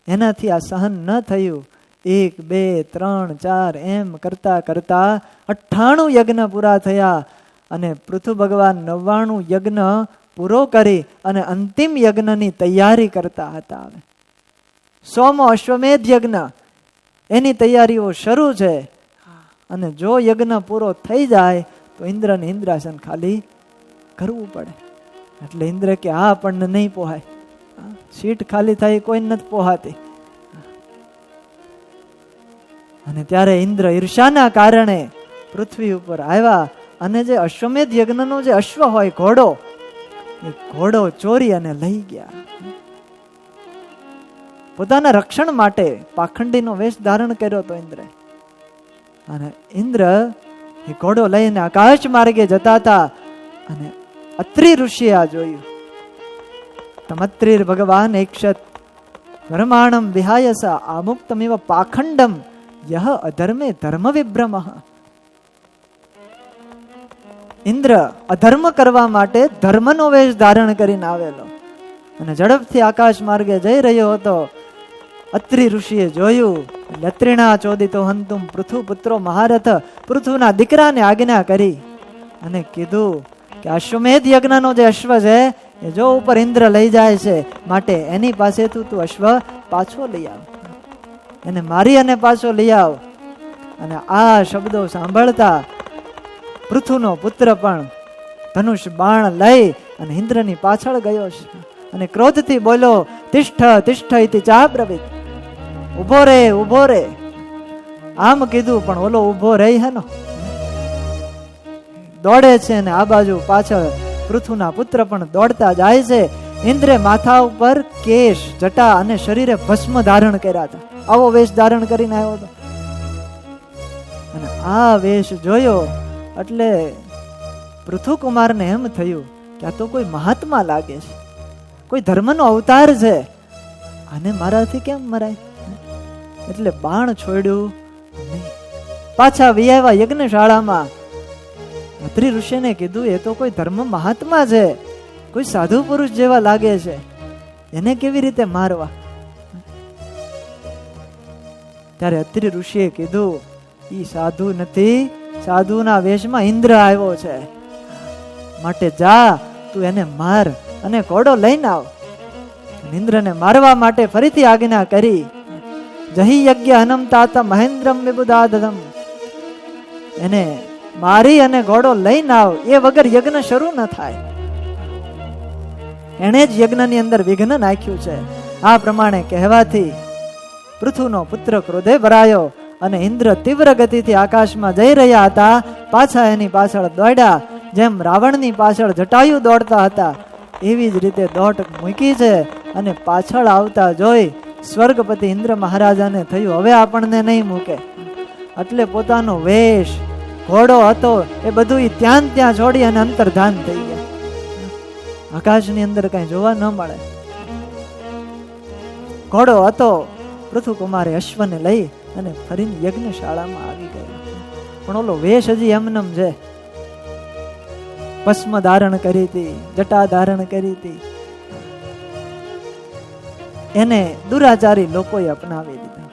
એનાથી આ સહન ન થયું. 1, 2, 3, 4 એમ કરતા કરતા 98 યજ્ઞ પૂરા થયા. અને પૃથુ ભગવાન 99 યજ્ઞ પૂરો કરી અને અંતિમ યજ્ઞની તૈયારી કરતા હતા. 100મો અશ્વમેધ યજ્ઞ એની તૈયારીઓ શરૂ છે. અને જો યજ્ઞ પૂરો થઈ જાય તો ઇન્દ્રને ઇન્દ્રાસન ખાલી કરવું પડે. એટલે ઇન્દ્ર કે આ આપણને નહીં પોહાય, સીટ ખાલી થાય કોઈ નથી પોહાતી. અને ત્યારે ઇન્દ્ર ઈર્ષાના કારણે પૃથ્વી ઉપર આવ્યા અને જે અશ્વમેધ યજ્ઞનો જે અશ્વ હોય ઘોડો, એ ઘોડો ચોરી અને લઈ ગયા. પોતાના રક્ષણ માટે પાખંડીનો વેશ ધારણ કર્યો હતો ઇન્દ્રે. અને ઇન્દ્ર એ ઘોડો લઈને આકાશ માર્ગે જતા હતા. અને અત્રિ ઋષિએ આ જોયું. તમત્રિર ભગવાન એક્ષત ધર્માણમ વિહાયસા આમુક્તમેવ પાખંડમ યહ અધર્મે ધર્મ વિભ્રમ. ઇન્દ્ર અધર્મ કરવા માટે ધર્મનો વેશ ધારણ કરીને આવેલો અને ઝડપથી આકાશ માર્ગે જઈ રહ્યો હતો. અત્રિ ઋષિએ જોયું. અત્રિણા ચોદિતો હંતુમ પૃથુ પુત્રો મહારથ. પૃથુના દીકરાને આજ્ઞા કરી અને કીધું કે અશ્વમેધ યજ્ઞનો જે અશ્વ છે એ જો ઉપર ઇન્દ્ર લઈ જાય છે, માટે એની પાસેથી તું અશ્વ પાછો લઈ આવ, એને મારી અને પાછો લઈ આવ. અને આ શબ્દો સાંભળતા પૃથુનો પુત્ર પણ ધનુષ બાણ લઈ અને ઇન્દ્રની પાછળ ગયો છે. અને ક્રોધથી બોલો, તિષ્ઠ તિષ્ઠ ઇતિ ચાબ્રવીત. ઉભો રે ઉભો રે. આમ કીધું પણ ઓલો ઉભો રહી હે નો, દોડે છે. અને આ બાજુ પાછળ પૃથુના પુત્ર પણ દોડતા જાય છે. ઇન્દ્રે માથા ઉપર કેશ, જટા અને શરીરે ભસ્મ ધારણ કર્યા હતા. આવો વેશ ધારણ કરીને આવ્યો હતો. અને આ વેશ જોયો એટલે પૃથુ કુમારને એમ થયું કે આ તો કોઈ મહાત્મા લાગે છે, કોઈ ધર્મનો અવતાર છે, આને મારાથી કેમ મરાય? એટલે બાણ છોડ્યું નહીં. પાછા વિયાવા યજ્ઞશાળામાં અત્રિ ઋષિને કીધું, એ તો કોઈ ધર્મ મહાત્મા છે, કોઈ સાધુ પુરુષ જેવા લાગે છે, એને કેવી રીતે મારવા? ત્યારે અત્રિ ઋષિએ કીધું, ઈ સાધુ નથી, સાધુના વેશમાં ઇન્દ્ર આવ્યો છે, માટે જા તું એને માર અને ઘોડો લઈને આવ. ઇન્દ્રને મારવા માટે ફરીથી આજ્ઞા કરી. જહી યજ્ઞ હનમ તાત મહેન્દ્રમ વિબુદાદમ, એને મારી અને ઘોડો લઈને આવ, એ વગર યજ્ઞ શરૂ ન થાય. એને જ યજ્ઞની અંદર વિઘ્ન નાખ્યું છે. આ પ્રમાણે કહેવાથી પૃથુનો પુત્ર ક્રોધે ભરાયો અને ઇન્દ્ર તીવ્ર ગતિથી આકાશમાં જઈ રહ્યા હતા. પાછા એની પાછળ દોડ્યા. જેમ રાવણની પાછળ જટાયુ દોડતા હતા એવી જ રીતે દોટ મૂકી છે. અને પાછળ આવતા જોઈ સ્વર્ગપતિ ઇન્દ્ર મહારાજાને થયું, હવે આપણને નહીં મૂકે. એટલે પોતાનો વેશ, ઘોડો હતો એ બધું ત્યાં છોડી અને અંતર્ધાન થઈ ગયા. આકાશની અંદર કઈ જોવા ન મળે. ઘોડો હતો, પૃથુ કુમારે અશ્વને લઈ અને ફરીને યજ્ઞશાળામાં આવી ગયા. પણ ઓલો વેશ હજી એમનેમ છે. ભસ્મ ધારણ કરી હતી, જટા ધારણ કરી હતી, એને દુરાચારી લોકોએ અપનાવી દીધા.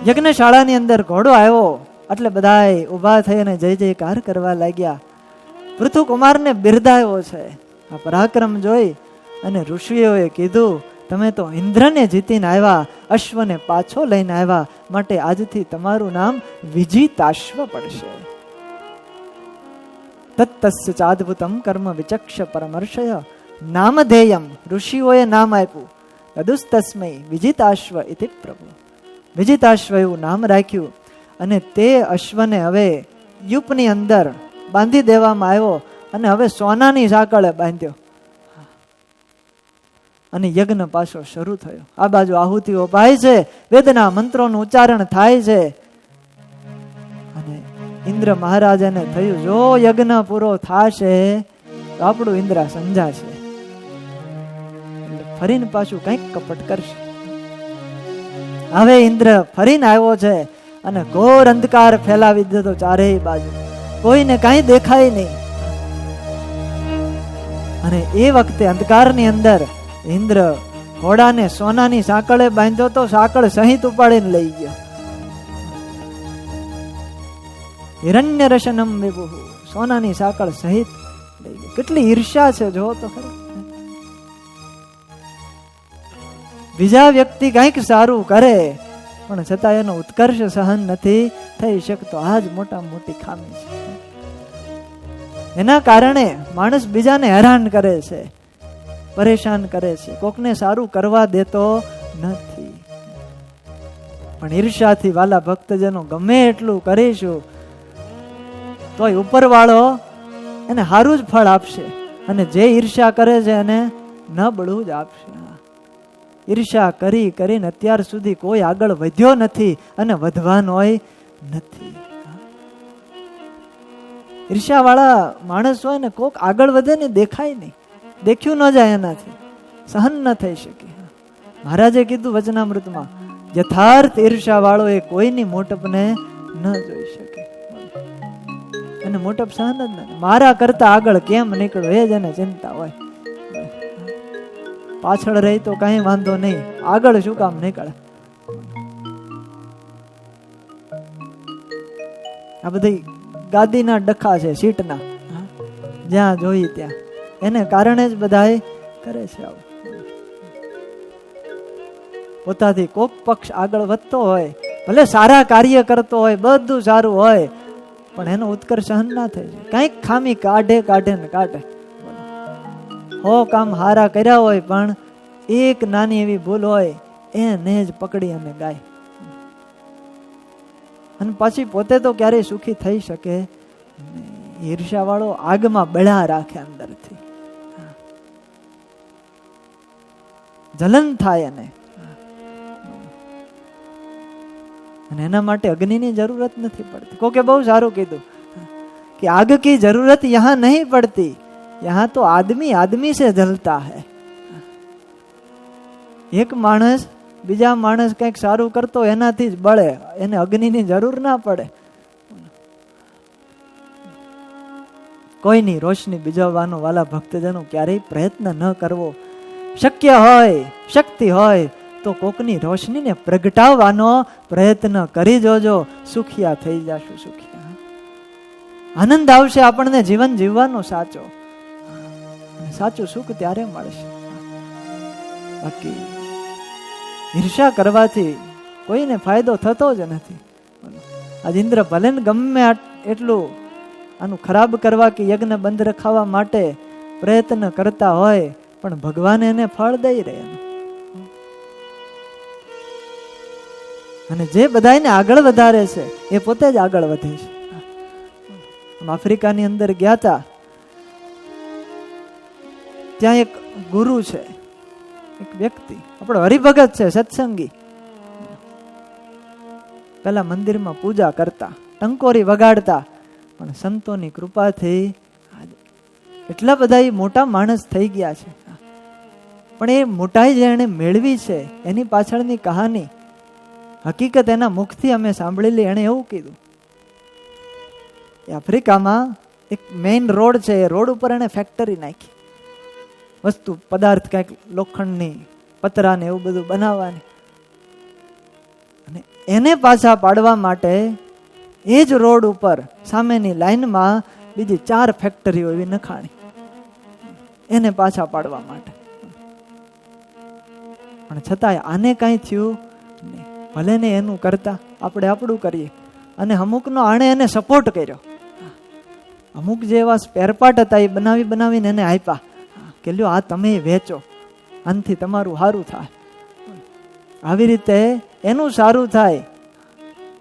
યજ્ઞશાળાની અંદર ઘોડો આવ્યો એટલે બધાય ઉભા થઈ અને જય જયકાર કરવા લાગ્યા. પૃથુ કુમારને બિરદાયો છે. આ પરાક્રમ જોઈ અને ઋષિઓએ કીધું, તમે તો ઇન્દ્રને જીતીને આવ્યા, અશ્વને પાછો લઈને આવ્યા, માટે આજથી તમારું નામ વિજિતાશ્વ પડશે. તત્તસ્ય ચાદ્ભુતમ કર્મ વિચક્ષ પરમર્ષય નામધેયમ, ઋષિઓએ નામ આપ્યું. અદુસ્તસ્મૈ વિજિતાશ્વ ઇતિ પ્રભુ, વિજિતાશ્વ એવું નામ રાખ્યું. અને તે અશ્વને હવે યુપની અંદર બાંધી દેવામાં આવ્યો અને હવે સોનાની સાંકળે બાંધ્યો. અને યજ્ઞ પાછો શરૂ થયો. આ બાજુ આહુતિઓ પાય છે, વેદના મંત્રોનું ઉચ્ચારણ થાય છે. અને ઇન્દ્ર મહારાજાને થયું, જો યજ્ઞ પૂરો થશે તો આપણું ઇન્દ્ર સમજાશે, ફરીને પાછું કંઈક કપટ કરશે. હવે ઇન્દ્ર ફરીને આવ્યો છે અને ઘોર અંધકાર ફેલાવી દીધો ચારેય બાજુ, કોઈને કઈ દેખાય નહીં. અને એ વખતે અંધકારની અંદર ઇન્દ્ર ઘોડાને સોનાની સાંકળે બાંધ્યો તો સાંકળ સહિત ઉપાડીને લઈ ગયો. હિરણ્ય રશનમ વિભુ, સોનાની સાંકળ સહિત લઈ ગયો. કેટલી ઈર્ષા છે જો તો ખરી. બીજા વ્યક્તિ કંઈક સારું કરે પણ છતાં એનો ઉત્કર્ષ સહન નથી થઈ શકતો. આ જ મોટા મોટી ખામી છે. એના કારણે માણસ બીજાને હેરાન કરે છે, પરેશાન કરે છે, કોકને સારું કરવા દેતો નથી. પણ ઈર્ષાથી વાલા ભક્તજનો ગમે એટલું કરીશું તોય ઉપરવાળો એને સારું જ ફળ આપશે, અને જે ઈર્ષા કરે છે એને નબળું જ આપશે. ઈર્ષા કરી કરીને અત્યાર સુધી કોઈ આગળ વધ્યો નથી અને વધવાનોય નથી. ઈર્ષા વાળા માણસ હોય ને કોક આગળ વધે ને દેખાય નહીં, દેખ્યું ન જાય, એનાથી સહન ન થઈ શકે. મહારાજે કીધું વચનામૃતમાં, યથાર્થ ઈર્ષા વાળો એ કોઈની મોટપને ન જોઈ શકે, અને મોટપ સહન જ નથી. મારા કરતા આગળ કેમ નીકળો એ જ એને ચિંતા હોય. પાછળ રહી તો કઈ વાંધો નહીં, આગળ શું કામ નીકળે. આ બધી ગાદીના ડખા છે, સીટના, જ્યાં જોઈ ત્યાં એને કારણે જ બધા કરે છે આવું. પોતાથી કોક પક્ષ આગળ વધતો હોય, ભલે સારા કાર્ય કરતો હોય, બધું સારું હોય, પણ એનો ઉત્કર્ષ સહન ના થાય. કઈક ખામી કાઢે ને કાઢે. હો કામ હારા કર્યા હોય પણ એક નાની એવી ભૂલ હોય એને જ પકડી અને ગાય. અને પછી પોતે તો ક્યારેય સુખી થઈ શકે. ઈર્ષા વાળો આગમાં બળા રાખે, અંદરથી જલન થાય અને એના માટે અગ્નિની જરૂરત નથી પડતી. કોકે બહુ સારું કીધું કે આગ કી જરૂરત યહાં નહીં પડતી, यहाँ तो आदमी आदमी से जलता है. એક માણસ બીજા માણસ કંઈક સારું કરતો એનાથી જ બળે, એને અગ્નિની જરૂર ના પડે. કોઈની રોશની બીજવવાનો વાલા ભક્તજનો ક્યારેય પ્રયત્ન ન કરવો. શક્ય હોય, શક્તિ હોય તો કોકની રોશનીને પ્રગટાવવાનો પ્રયત્ન કરી જોજો. સુખિયા થઈ જશું. સુખિયા આનંદ આવશે આપણને જીવન જીવવાનો સાચો. સાચું સુખ ત્યારે મળશે. બાકી ઈર્ષા કરવાથી કોઈને ફાયદો થતો જ નથી. આજ ઇન્દ્ર ભલે ને ગમે એટલું આનું ખરાબ કરવા કે યજ્ઞ બંધ રખાવા માટે પ્રયત્ન કરતા હોય, પણ ભગવાન એને ફળ દઈ રહે. અને જે બધાને આગળ વધારે છે એ પોતે જ આગળ વધે છે. આફ્રિકાની અંદર ગયા હતા, ત્યાં એક ગુરુ છે, એક વ્યક્તિ આપણો હરિભગત છે, સત્સંગી. પેલા મંદિરમાં પૂજા કરતા, ટંકોરી વગાડતા, પણ સંતોની કૃપાથી એટલા બધા મોટા માણસ થઈ ગયા છે. પણ એ મોટાઈ જે એને મેળવી છે એની પાછળની કહાની હકીકત એના મુખથી અમે સાંભળેલી. એણે એવું કીધું, આફ્રિકામાં એક મેઇન રોડ છે, એ રોડ ઉપર એને ફેક્ટરી નાખી, વસ્તુ પદાર્થ કંઈક લોખંડની, પતરા ને એવું બધું બનાવવાની. અને એને પાછા પાડવા માટે એ જ રોડ ઉપર સામેની લાઈનમાં બીજી 4 ફેક્ટરીઓ એવી નખાણી, એને પાછા પાડવા માટે. પણ છતાંય આને કાંઈ થયું નહીં. ભલે ને એનું કરતા આપણે આપણું કરીએ. અને અમુકનો આણે એને સપોર્ટ કર્યો. અમુક જે એવા સ્પેરપાર્ટ હતા એ બનાવીને એને આપ્યા કે લ્યો આ તમે વેચો, આનાથી તમારું સારું થાય. આવી રીતે એનું સારું થાય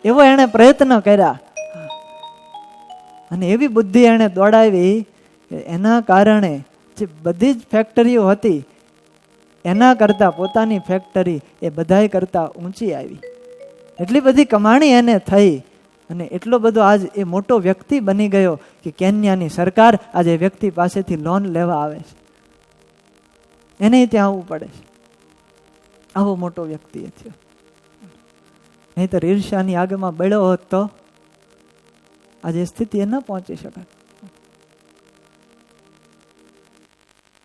એવો એને પ્રયત્ન કર્યા. અને એવી બુદ્ધિ એને દોડાવી કે એના કારણે જે બધી જ ફેક્ટરીઓ હતી એના કરતા પોતાની ફેક્ટરી એ બધાય કરતા ઊંચી આવી. એટલી બધી કમાણી એને થઈ અને એટલો બધો આજ એ મોટો વ્યક્તિ બની ગયો કે કેન્યાની સરકાર આજે વ્યક્તિ પાસેથી લોન લેવા આવે છે, એને ત્યાં આવવું પડે છે. આવો મોટો વ્યક્તિ એ થયો. નહીતર ઈર્ષ્યાની આગમાં બળ્યો હોત તો આજે સ્થિતિ એ ન પહોંચી શકે.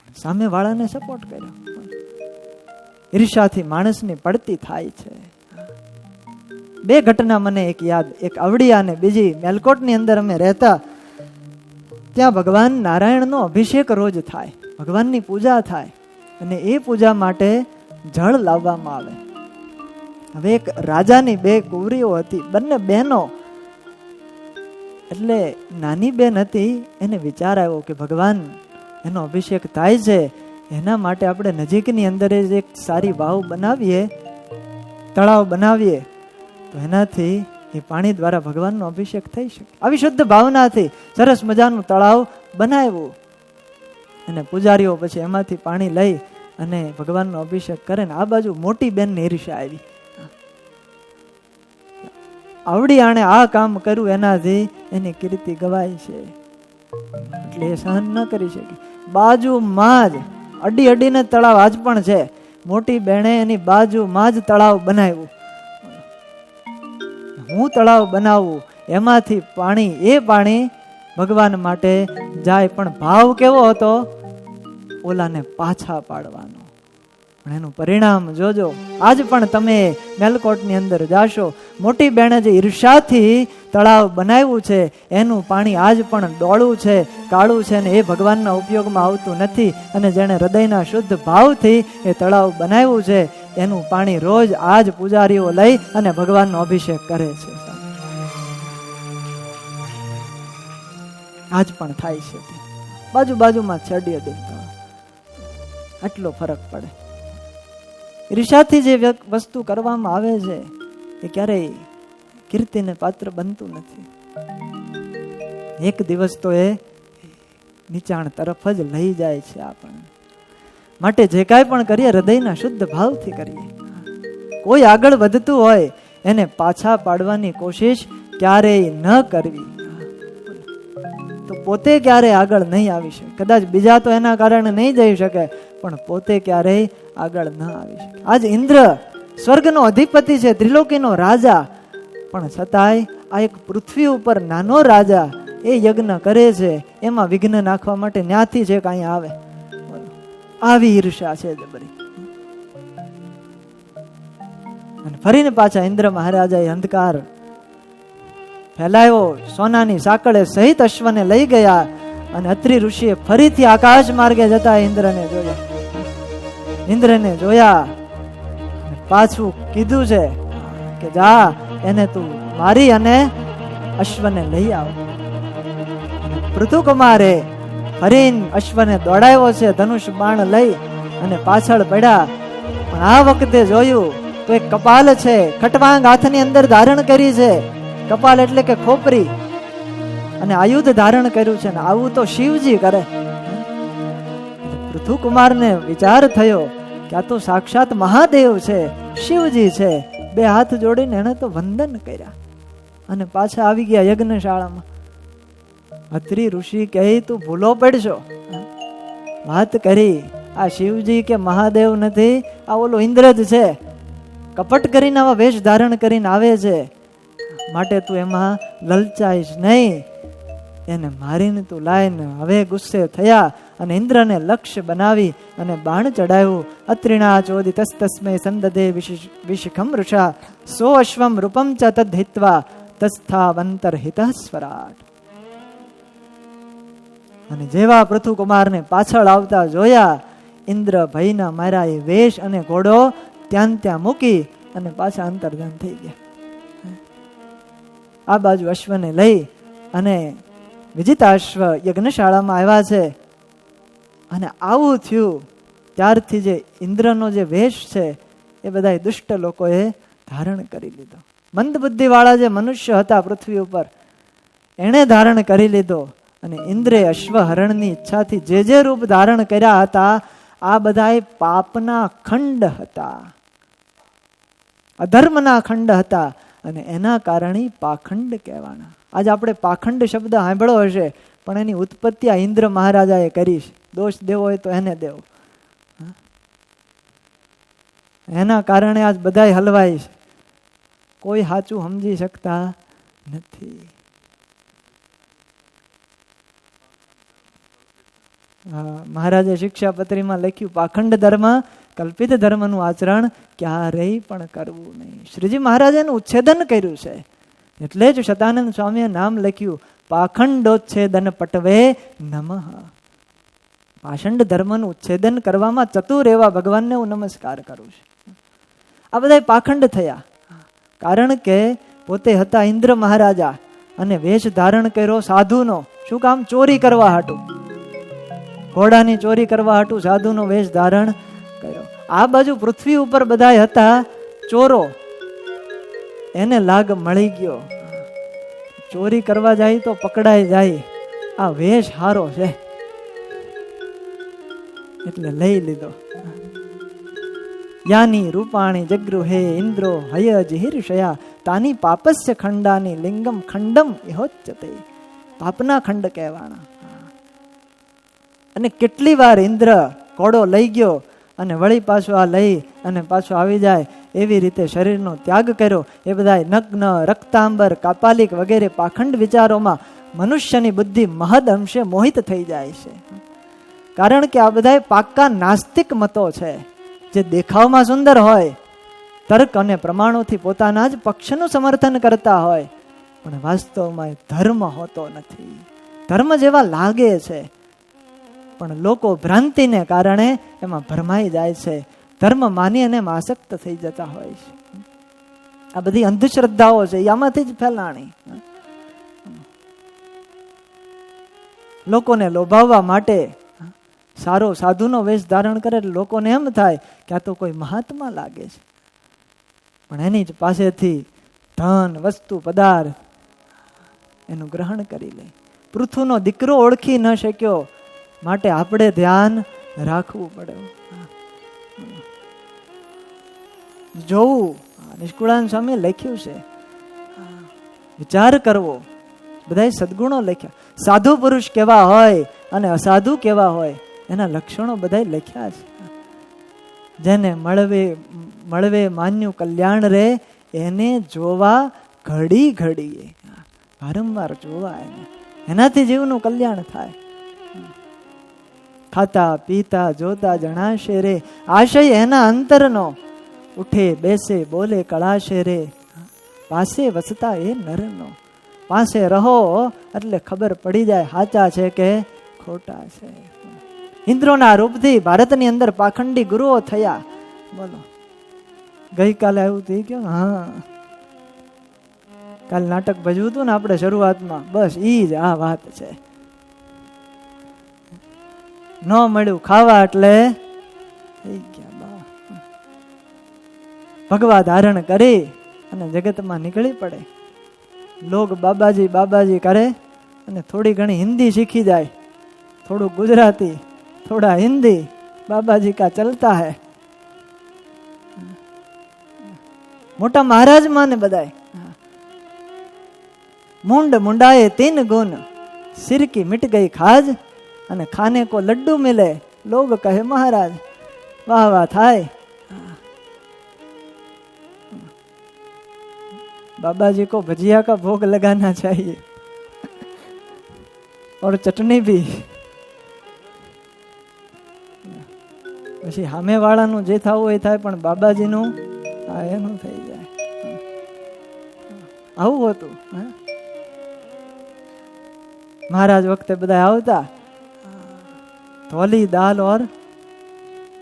સામે વાળાને સપોર્ટ કર્યો. ઈર્ષ્યાથી માણસની પડતી થાય છે. 2 ઘટના મને એક યાદ, એક અવડિયા અને બીજી મેલકોટની અંદર અમે રહેતા. ત્યાં ભગવાન નારાયણનો અભિષેક રોજ થાય, ભગવાનની પૂજા થાય અને એ પૂજા માટે જળ લાવવામાં આવે. હવે એક રાજાની 2 કુંવરીઓ હતી, બંને બહેનો. એટલે નાની બેન હતી, એને વિચાર આવ્યો કે ભગવાન એનો અભિષેક થાય છે, એના માટે આપણે નજીકની અંદર જ એક સારી વાવ બનાવીએ, તળાવ બનાવીએ, તો એનાથી એ પાણી દ્વારા ભગવાનનો અભિષેક થઈ શકે. આવી શુદ્ધ ભાવનાથી સરસ મજાનું તળાવ બનાવ્યું. અને પૂજારીઓ પછી એમાંથી પાણી લઈ અને ભગવાનનો અભિષેક કરે ને આ બાજુ મોટી બેનને ઈર્ષ્યા આવી. આવડી આણે આ કામ કર્યું એનાથી એની કીર્તિ ગવાય છે, એટલે એ સહન ન કરી શકી. બાજુમાં જ અડીને તળાવ આજ પણ છે. મોટી બેને એની બાજુમાં જ તળાવ બનાવ્યું. હું તળાવ બનાવું, એમાંથી પાણી, એ પાણી ભગવાન માટે જાય. પણ ભાવ કેવો હતો? ઓલાને પાછા પાડવાનો. પણ એનું પરિણામ જોજો. આજ પણ તમે મેલકોટની અંદર જાશો, મોટી બેને જે ઈર્ષાથી તળાવ બનાવ્યું છે એનું પાણી આજ પણ ડોળું છે, કાળું છે, ને એ ભગવાનના ઉપયોગમાં આવતું નથી. અને જેણે હૃદયના શુદ્ધ ભાવથી એ તળાવ બનાવ્યું છે એનું પાણી રોજ આજ પૂજારીઓ લઈ અને ભગવાનનો અભિષેક કરે છે. આજ પણ થાય છે. બાજુમાં છે, અડી આટલો ફરક પડે. ઈર્ષાથી જે વસ્તુ કરવામાં આવે છે એ ક્યારેય કીર્તિને પાત્ર બનતું નથી. એક દિવસ તો એ નીચાણ તરફ જ લઈ જાય છે આપણને. માટે જે કાંઈ પણ કરીએ હૃદયના શુદ્ધ ભાવથી કરીએ. કોઈ આગળ વધતું હોય એને પાછા પાડવાની કોશિશ ક્યારેય ન કરવી. તો પોતે ક્યારેય આગળ નહીં આવી શકે. કદાચ બીજા તો એના કારણે નહીં જઈ શકે, પણ પોતે ક્યારેય આગળ ન આવી શકે. આજ ઇન્દ્ર સ્વર્ગનો અધિપતિ છે, ત્રિલોકીનો રાજા, પણ છતાંય આ એક પૃથ્વી ઉપર નાનો રાજા એ યજ્ઞ કરે છે, એમાં વિઘ્ન નાખવા માટે ન્યાથી છે કાંઈ આવે. આવી ઈર્ષા છે જબરી. અને ફરીને પાછા ઇન્દ્ર મહારાજાએ અંધકાર ફેલાયો, સોનાની સાંકળે સહિત અશ્વને લઈ ગયા અને અત્રિ ઋષિએ ફરીથી આકાશ માર્ગે જતા ઇન્દ્રને જોયા પાછું કીધું છે કે જા એને તું મારી અને અશ્વને લઈ આવ. પૃથુકુમારે ફરીને અશ્વને દોડાવ્યો છે ધનુષ બાણ લઈ અને પાછળ પડ્યા. પણ આ વખતે જોયું તો એક કપાલ છે, ખટવાંગ હાથની અંદર ધારણ કરી છે. કપાલ એટલે કે ખોપરી, અને આયુધ ધારણ કર્યું છે. ને આવું તો શિવજી કરે. પૃથુકુમારને વિચાર થયો કે આ તો સાક્ષાત મહાદેવ છે, શિવજી છે. બે હાથ જોડીને એને તો વંદન કર્યા અને પાછા આવી ગયા યજ્ઞશાળામાં. અત્રિ ઋષિ કહે તું ભૂલો પડશો, વાત કરી આ શિવજી કે મહાદેવ નથી, આ ઓલો ઇન્દ્ર જ છે. કપટ કરીને આવા વેશ ધારણ કરીને આવે છે, માટે તું એમાં લલચાઈશ નહીં. એને મારીને તું લાઈને. હવે ગુસ્સે થયા અને ઇન્દ્રને લક્ષ્ય બનાવી અને બાણ ચડાવ્યું. અત્રિણા ચોદિ તસ્તસ્મૈ સંદદે વિશિખમ વૃષા સો અશ્વમ રૂપમ ચ તદ્ધિત્વા તસ્થાવંતર હિતઃ સ્વરાટ. અને જેવા પૃથુકુમારને પાછળ આવતા જોયા, ઇન્દ્ર ભયના મારા એ વેશ અને ઘોડો ત્યાં મૂકી અને પાછા અંતર્ધાન થઈ ગયા. આ બાજુ અશ્વને લઈ અને વિજિતાશ્વ યજ્ઞશાળામાં આવ્યા છે. અને આવું થયું ત્યારથી જે ઇન્દ્રનો જે વેશ છે એ બધા દુષ્ટ લોકોએ ધારણ કરી લીધો. મંદ બુદ્ધિ વાળા જે મનુષ્ય હતા પૃથ્વી ઉપર, એણે ધારણ કરી લીધો. અને ઇન્દ્રે અશ્વહરણની ઈચ્છાથી જે રૂપ ધારણ કર્યા હતા, આ બધા પાપના ખંડ હતા, અધર્મના ખંડ હતા. અને એના કારણે પાખંડ કહેવાના. આજે આપણે પાખંડ શબ્દ સાંભળ્યો હશે, પણ એની ઉત્પત્તિ આ ઇન્દ્ર મહારાજાએ કરી છે. દોષ દેવો હોય તો એને દેવો. એના કારણે આજ બધા હલવાય છે, કોઈ સાચું સમજી શકતા નથી. મહારાજે શિક્ષાપત્રીમાં લખ્યું, પાખંડ ધર્મ કલ્પિત ધર્મનું આચરણ ક્યારેય પણ કરવું નહીં. શ્રીજી મહારાજે એનું ઉચ્છેદન કર્યું છે. એટલે જ શતાનંદ સ્વામીએ નામ લખ્યું, પાખંડોચ્છેદન પટવે નમઃ. પાષંડ ધર્મનું ઉચ્છેદન કરવામાં ચતુર એવા ભગવાનને હું નમસ્કાર કરું છું. આ બધા પાખંડ થયા, કારણ કે પોતે હતા ઇન્દ્ર મહારાજા અને વેશ ધારણ કર્યો સાધુનો. શું કામ? ચોરી કરવા હાટું, ઘોડાની ચોરી કરવા હાટું સાધુનો વેશ ધારણ કર્યો. આ બાજુ પૃથ્વી ઉપર બધા હતા ચોરો, એને લાગ મળી ગયો, ચોરી કરવા જાય તો પકડાઈ જાય, આ વેશ હારો છે એટલે લઈ લીધો. યાની રૂપાણી જગૃહે ઇન્દ્રો હય જહિર્ષયા તાની પાપસ્ય ખંડાની લિંગમ ખંડમ ઇહોચ્યતે. પાપના ખંડ કહેવાના. અને કેટલી વાર ઇન્દ્ર ઘોડો લઈ ગયો અને વળી પાછો આ લઈ અને પાછો આવી જાય, એવી રીતે શરીરનો ત્યાગ કર્યો. એ બધા નગ્ન, રક્તાંબર, કાપાલિક વગેરે પાખંડ વિચારોમાં મનુષ્યની બુદ્ધિ મહદ અંશે મોહિત થઈ જાય છે. કારણ કે આ બધા પાક્કા નાસ્તિક મતો છે, જે દેખાવમાં સુંદર હોય, તર્ક અને પ્રમાણોથી પોતાના જ પક્ષનું સમર્થન કરતા હોય, પણ વાસ્તવમાં ધર્મ હોતો નથી. ધર્મ જેવા લાગે છે, પણ લોકો ભ્રાંતિને કારણે એમાં ભરમાઈ જાય છે, ધર્મ માની અને એમાં આસક્ત થઈ જતા હોય છે. આ બધી અંધશ્રદ્ધાઓ છે, આમાંથી જ ફેલાણી. લોકોને લોભાવવા માટે સારો સાધુનો વેશ ધારણ કરે એટલે લોકોને એમ થાય કે આ તો કોઈ મહાત્મા લાગે છે, પણ એની જ પાસેથી ધન, વસ્તુ, પદાર્થ એનું ગ્રહણ કરી લે. પૃથુનો દીકરો ઓળખી ન શક્યો, માટે આપણે ધ્યાન રાખવું પડે. જોવું, નિષ્કુળાનંદ સ્વામી લખ્યું છે, વિચાર કરવો, બધા સદગુણો લખ્યા. સાધુ પુરુષ કેવા હોય અને અસાધુ કેવા હોય એના લક્ષણો બધા લખ્યા છે. જેને મળવે માન્યું કલ્યાણ રે એને જોવા ઘડી ઘડીએ, વારંવાર જોવા એને, એનાથી જીવનું કલ્યાણ થાય. ખાતા પીતા જોતા જણાશે રે, આશય એના અંતરનો, ઉઠે બેસે બોલે કળાશે રે, પાસે વસતા એ નરનો. પાસે રહો એટલે ખબર પડી જાય સાચા છે કે ખોટા છે. ઇન્દ્રોના રૂપથી ભારતની અંદર પાખંડી ગુરુઓ થયા. બોલો, ગઈકાલે આવ્યું થઈ ગયું. હા, કાલ નાટક ભજવું હતું ને આપણે શરૂઆતમાં, બસ ઈ જ આ વાત છે. ન મળ્યું ખાવા એટલે ભગવા ધારણ કરી અને જગતમાં નીકળી પડે. લોગ બાબાજી બાબાજી કરે અને થોડી ઘણી હિન્દી શીખી જાય, થોડું ગુજરાતી, થોડા હિન્દી, બાબાજી કા ચલતા હૈ. મોટા મહારાજ માને બધાય. मुंड मुंडाए 3 गुण, सिर की मिट गई खाज, અને ખાને કો લડ્ડू मिले लोग कहे महाराज. वाह वाह થાય. बाबा जी को भजिया का भोग लगाना चाहिए और चटनी भी. પછી સામે વાળાનું જે થવું એ થાય, પણ બાબાજીનું એનું થઈ જાય. આવું હતું. महाराज वक्ते બધા આવતા, धोली दाल और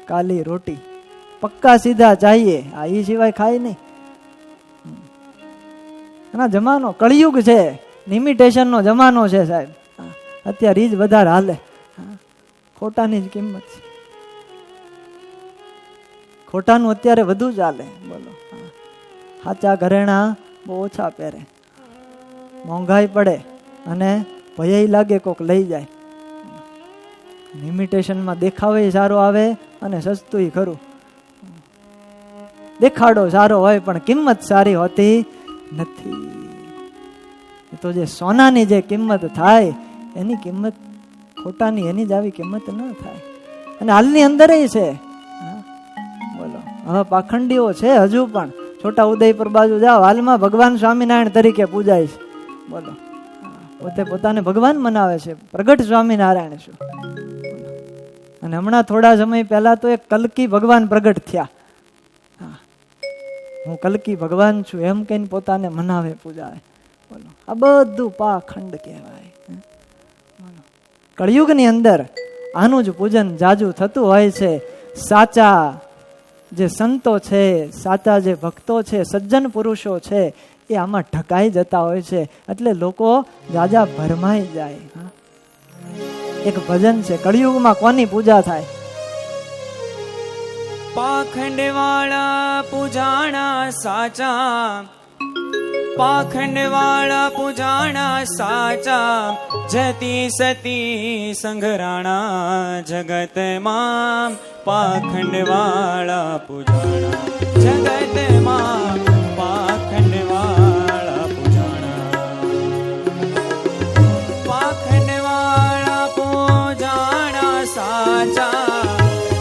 काली रोटी, पक्का सीधा चाहिए. आ ई सिवाय खाय नहीं. એના જમાનો કળિયુગ છે, લિમિટેશન નો જમાનો છે સાહેબ. અત્યારે રીજ વધારે હાલે, ખોટાની જ કિંમત છે. ખોટાનું અત્યારે વધુ ચાલે. બોલો, સાચા ઘરેણા બહુ ઓછા પહેરે, મોંઘાઈ પડે અને ભય લાગે કોક લઈ જાય. લિમિટેશનમાં દેખાવે સારો આવે અને સસ્તું ખરું. દેખાડો સારો હોય પણ કિંમત સારી હોતી નથી. તો જે સોનાની જે કિંમત થાય એની કિંમત ખોટાની એની જ આવી કિંમત ન થાય. અને હાલની અંદર છે. બોલો, હવે પાખંડીઓ છે હજુ પણ. છોટા ઉદયપુર બાજુ જાઓ, હાલમાં ભગવાન સ્વામિનારાયણ તરીકે પૂજાય છે. બોલો, પોતે પોતાને ભગવાન મનાવે છે, પ્રગટ સ્વામિનારાયણ છું. અને હમણાં થોડા સમય પહેલા તો એક કલ્કી ભગવાન પ્રગટ થયા. હું કલ્કી ભગવાન છું એમ કહીને પોતાને મનાવે, પૂજાવે. બોલો, આ બધું પાખંડ કહેવાય. કળિયુગની અંદર આનું જ પૂજન જાજુ થતું હોય છે. સાચા જે સંતો છે, સાચા જે ભક્તો છે, સજ્જન પુરુષો છે, એ આમાં ઢકાઈ જતા હોય છે. એટલે લોકો જાજા ભરમાઈ જાય. એક ભજન છે, કળિયુગમાં કોની પૂજા થાય? પાખંડ વાળા પૂજાણા સાચા, પાખંડ વાળા પૂજાણા સાચા, જતી સતી સંઘરાણા જગતમાં. પાખંડ વાળા પૂજાણા જગતમાં, પાખંડ વાળા પૂજાણા. પાખંડ વાળા પૂજાણા સાચા,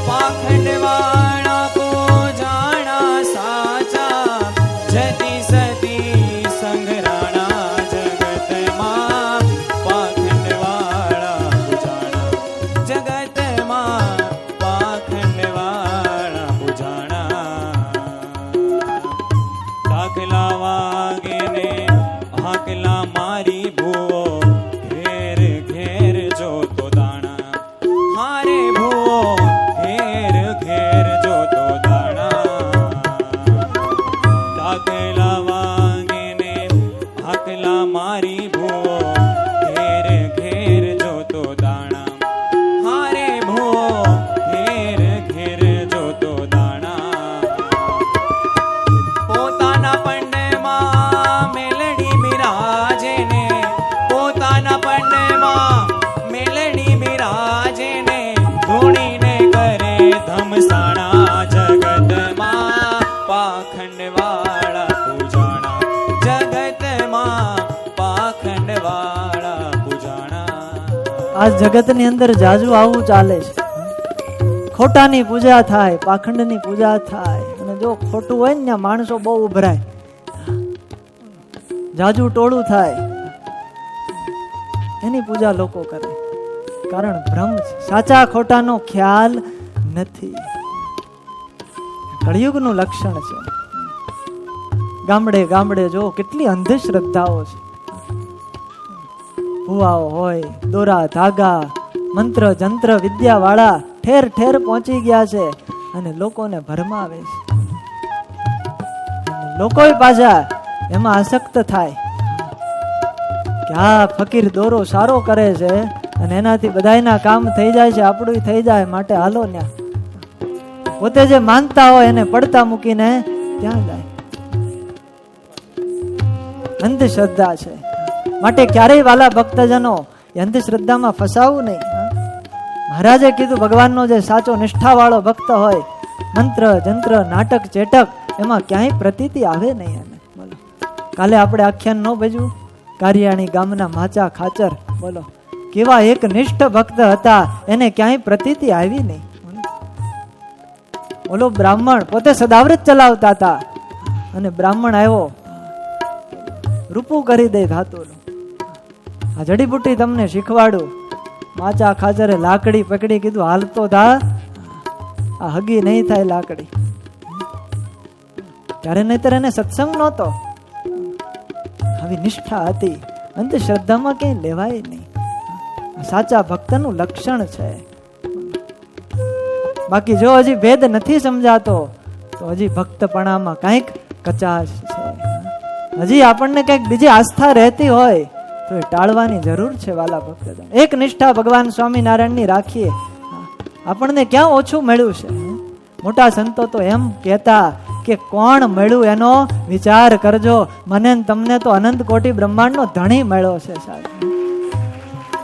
પાખંડ વાળા પૂજાણા સાચા, જતી સતી સંઘરાણા જગતમાં. પાખંડ વાળા પૂજાણા જગતમાં, પાખંડ વાળા પૂજાણા. દાખલા વાગે ને હાકલા મારી ભૂવો ઘેર આ જગતની અંદર જાજુ આવું ચાલે છે. ખોટાની પૂજા થાય, પાખંડની પૂજા થાય, અને જો ખોટું હોય ને ત્યાં માણસો બહુ ઉભરાય, જાજુ ટોળું થાય, એની પૂજા લોકો કરે. કારણ ભ્રમ છે, સાચા ખોટાનો ખ્યાલ નથી. કળિયુગનું લક્ષણ છે. ગામડે ગામડે જો કેટલી અંધશ્રદ્ધાઓ છે. ભુવાઓ હોય, દોરા ધાગા, મંત્ર જંત્ર વિદ્યા વાળા ઠેર ઠેર પહોંચી ગયા છે અને લોકોને ભરમાવે છે. લોકો પાછા એમાં આસક્ત થાય કે આ ફકીર દોરો સારો કરે છે અને એનાથી બધાયના કામ થઈ જાય છે, આપણું થઈ જાય, માટે હાલો ન્યા. પોતે જે માનતા હોય એને પડતા મૂકીને ત્યાં જાય. અંધશ્રદ્ધા છે. માટે ક્યારેય વાલા ભક્તજનો અંધશ્રદ્ધામાં ફસાવું નહીં. મહારાજે કીધું ભગવાનનો જે સાચો નિષ્ઠાવાળો ભક્ત હોય, મંત્ર જંત્ર નાટક ચેટક એમાં ક્યાંય પ્રતીતિ આવે નહીં. એને બોલો, કાલે આપણે આખ્યાન ન ભજવું, કારિયાણી ગામના માચા ખાચર, બોલો કેવા એક નિષ્ઠ ભક્ત હતા, એને ક્યાંય પ્રતીતિ આવી નહીં. બોલો બ્રાહ્મણ પોતે સદાવ્રત ચલાવતા હતા અને બ્રાહ્મણ આવ્યો, રૂપું કરી દે ધાતુનું. આ જડીબુટ્ટી તમને શીખવાડું. માચા ખાચરે લાકડી પકડી, કીધું હાલતો થા, આ હગી નહીં થાય લાકડી. ત્યારે નહીતર એને સત્સંગ નહોતો. આવી નિષ્ઠા હતી. અંધશ્રદ્ધામાં ક્યાંય લેવાય નહીં. સાચા ભક્તનું લક્ષણ છે. બાકી જો હજી ભેદ નથી સમજાતો તો હજી ભક્તપણામાં કંઈક કચાશ છે. હજી આપણને કંઈક બીજી આસ્થા રહેતી હોય તો એ ટાળવાની જરૂર છે વાલા ભક્તજન. એક નિષ્ઠા ભગવાન સ્વામિનારાયણની રાખીએ. આપણને ક્યાં ઓછું મળ્યું છે? મોટા સંતો તો એમ કહેતા કે કોણ મળ્યું એનો વિચાર કરજો, મને તમને તો અનંત કોટી બ્રહ્માંડનો ધણી મળ્યો છે સાહેબ.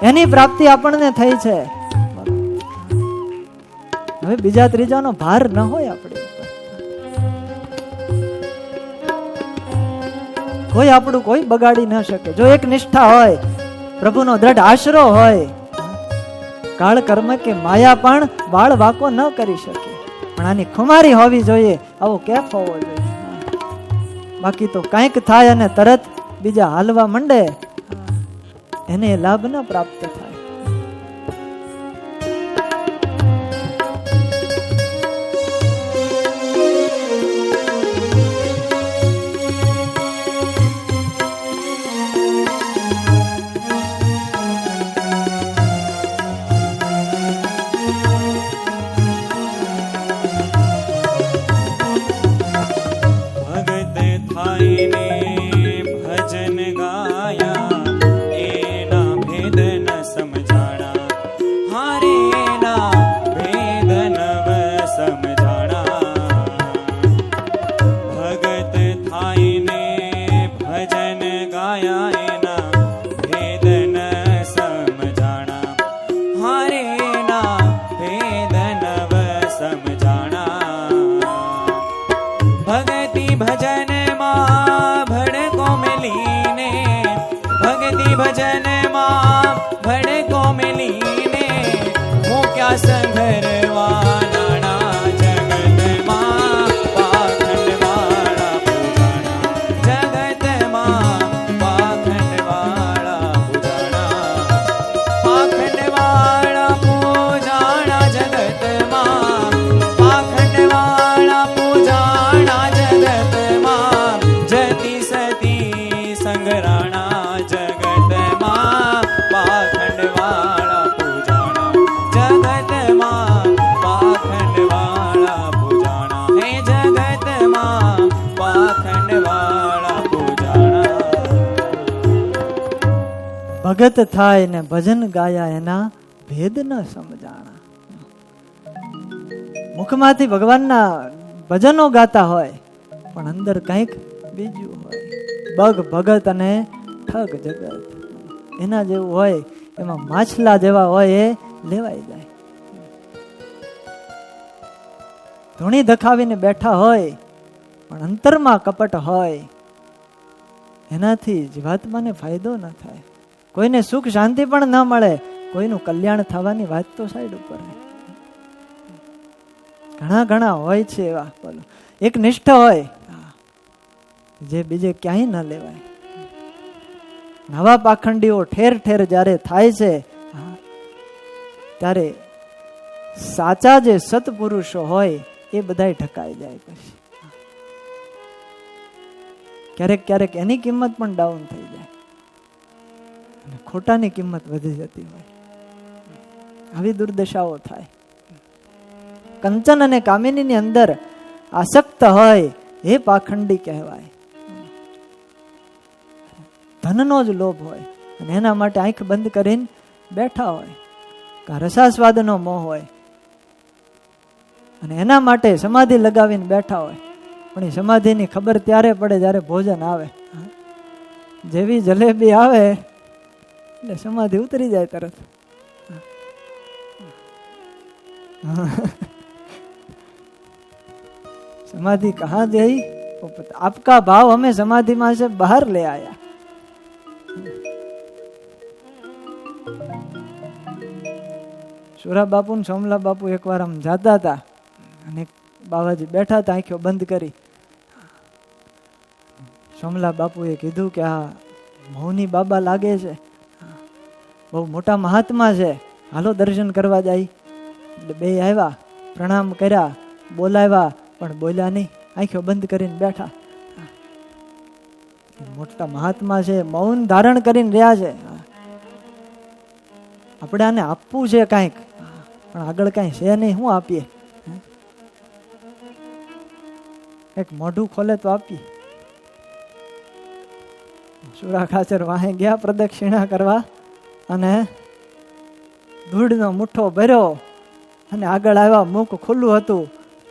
એની પ્રાપ્તિ આપણને થઈ છે. હવે બીજા ત્રીજાનો ભાર ન હોય આપણી ઉપર. કોઈ આપણું કોઈ બગાડી ન શકે. જો એક નિષ્ઠા હોય, પ્રભુનો દ્રઢ આશરો હોય, કાળ કર્મ કે માયા પણ વાળ વાકો ન કરી શકે. પણ આની ખુમારી હોવી જોઈએ, આવો કેફ હોવો જોઈએ. બાકી તો કંઈક થાય અને તરત બીજા હાલવા માંડે, એને લાભ ન પ્રાપ્ત થાય. ભગત થાય ને ભજન ગાયા એના ભેદ ન સમજાણા. મુખમાંથી ભગવાનના ભજનો ગાતા હોય પણ અંદર કંઈક બીજું હોય. બગ ભગત અને ઠગ જગત એના જેવું હોય. એમાં માછલા જેવા હોય એ લેવાઈ જાય. ધૂણી દખાવીને બેઠા હોય પણ અંતરમાં કપટ હોય, એનાથી જીવાત્માને ફાયદો ન થાય. કોઈને સુખ શાંતિ પણ ન મળે, કોઈનું કલ્યાણ થવાની વાત તો સાઈડ ઉપર. ઘણા ઘણા હોય છે એવા. બોલો, એક નિષ્ઠ હોય જે બીજે ક્યાંય ન લેવાય. નવા પાખંડીઓ ઠેર ઠેર જ્યારે થાય છે ત્યારે સાચા જે સત્પુરુષો હોય એ બધાય ઢકાઈ જાય. પછી ક્યારેક ક્યારેક એની કિંમત પણ ડાઉન થઈ જાય અને ખોટાની કિંમત વધી જતી હોય. આવી દુર્દશાઓ થાય. કંચન અને કામિનીની અંદર આસક્ત હોય એ પાખંડી કહેવાય. ધનનો જ લોભ હોય અને એના માટે આંખ બંધ કરીને બેઠા હોય. રસાસ્વાદનો મોહ હોય અને એના માટે સમાધિ લગાવીને બેઠા હોય. પણ એ સમાધિની ખબર ત્યારે પડે જ્યારે ભોજન આવે. જેવી જલેબી આવે એટલે સમાધિ ઉતરી જાય તરત. समाधि कहाँ गई? आपका भाव हमें समाधि में से बाहर ले आया. સુરા બાપુ ને સોમલા બાપુ એક વાર આમ જાતા હતા અને બાવાજી બેઠા હતા આંખો બંધ કરી. સોમલા બાપુએ કીધું કે આ મૌની બાબા લાગે છે, બહુ મોટા મહાત્મા છે, હાલો દર્શન કરવા જાય. એટલે બે આવ્યા, પ્રણામ કર્યા, બોલાવ્યા, પણ બોલ્યા નહીં, આંખો બંધ કરીને બેઠા. મોટા મહાત્મા છે, મૌન ધારણ કરીને રહ્યા છે. આપણે આને આપવું છે કાંઈક, પણ આગળ કાંઈ છે નહીં, શું આપીએ? એક મોઢું ખોલે તો આપીએ. સુરા ખાચર વાહે ગયા પ્રદક્ષિણા કરવા અને ધૂળનો મુઠ્ઠો ભર્યો અને આગળ આવ્યા, મુખ ખુલ્લું હતું,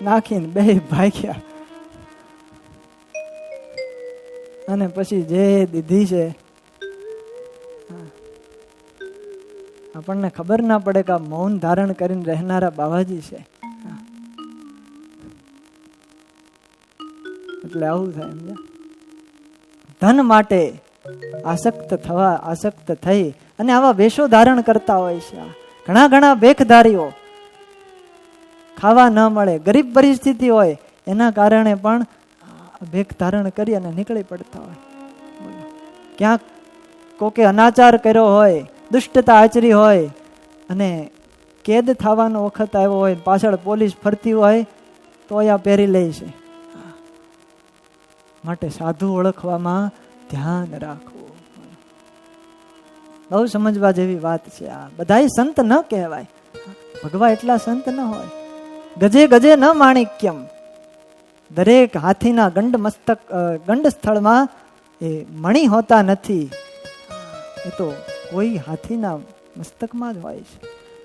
નાખીને બે ભાગ્યા. અને પછી જે દીધી છે આપણને ખબર ના પડે કે આ મૌન ધારણ કરીને રહેનારા બાવાજી છે. એટલે આવું થાય. સમજ્યા? ધન માટે આસક્ત થઈ અને આવા વેશો ધારણ કરતા હોય છે. ઘણા ઘણા ભેખધારીઓ, ખાવા ન મળે, ગરીબ પરિસ્થિતિ હોય, એના કારણે પણ ભેખ ધારણ કરી અને નીકળી પડતા હોય. ક્યાંક કોકે અનાચાર કર્યો હોય, દુષ્ટતા આચરી હોય અને કેદ થવાનો વખત આવ્યો હોય, પાછળ પોલીસ ફરતી હોય તો આ પહેરી લે છે. માટે સાધુ ઓળખવામાં ધ્યાન રાખવું. બહુ સમજવા જેવી વાત છે. આ બધાય સંત ન કહેવાય. ભગવા એટલા સંત ન હોય. ગજે ગજે ન માણિક્યમ. દરેક હાથીના ગંડ સ્થળમાં એ મણી હોતા નથી. એ તો કોઈ હાથીના મસ્તકમાં જ હોય છે.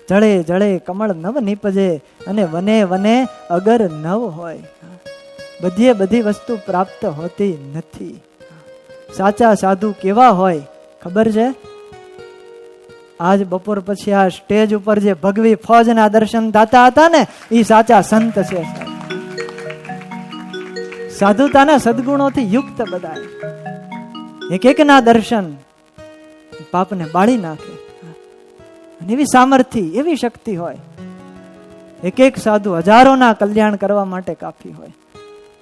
જળે જળે કમળ નવ નીપજે અને વને વને અગર નવ હોય. બધી વસ્તુ પ્રાપ્ત હોતી નથી. સાચા સાધુ કેવા હોય ખબર છે? આજ બપોર પછી આ સ્ટેજ ઉપર જે ભગવી ફોજના દર્શન થતા હતા ને, એ સાચા સંત છે. સાધુતાના સદગુણોથી યુક્ત બધા. એક એક ના દર્શન પાપને બાળી નાખે. અને એવી સામર્થ્ય, એવી શક્તિ હોય. એક એક સાધુ હજારોના કલ્યાણ કરવા માટે કાફી હોય.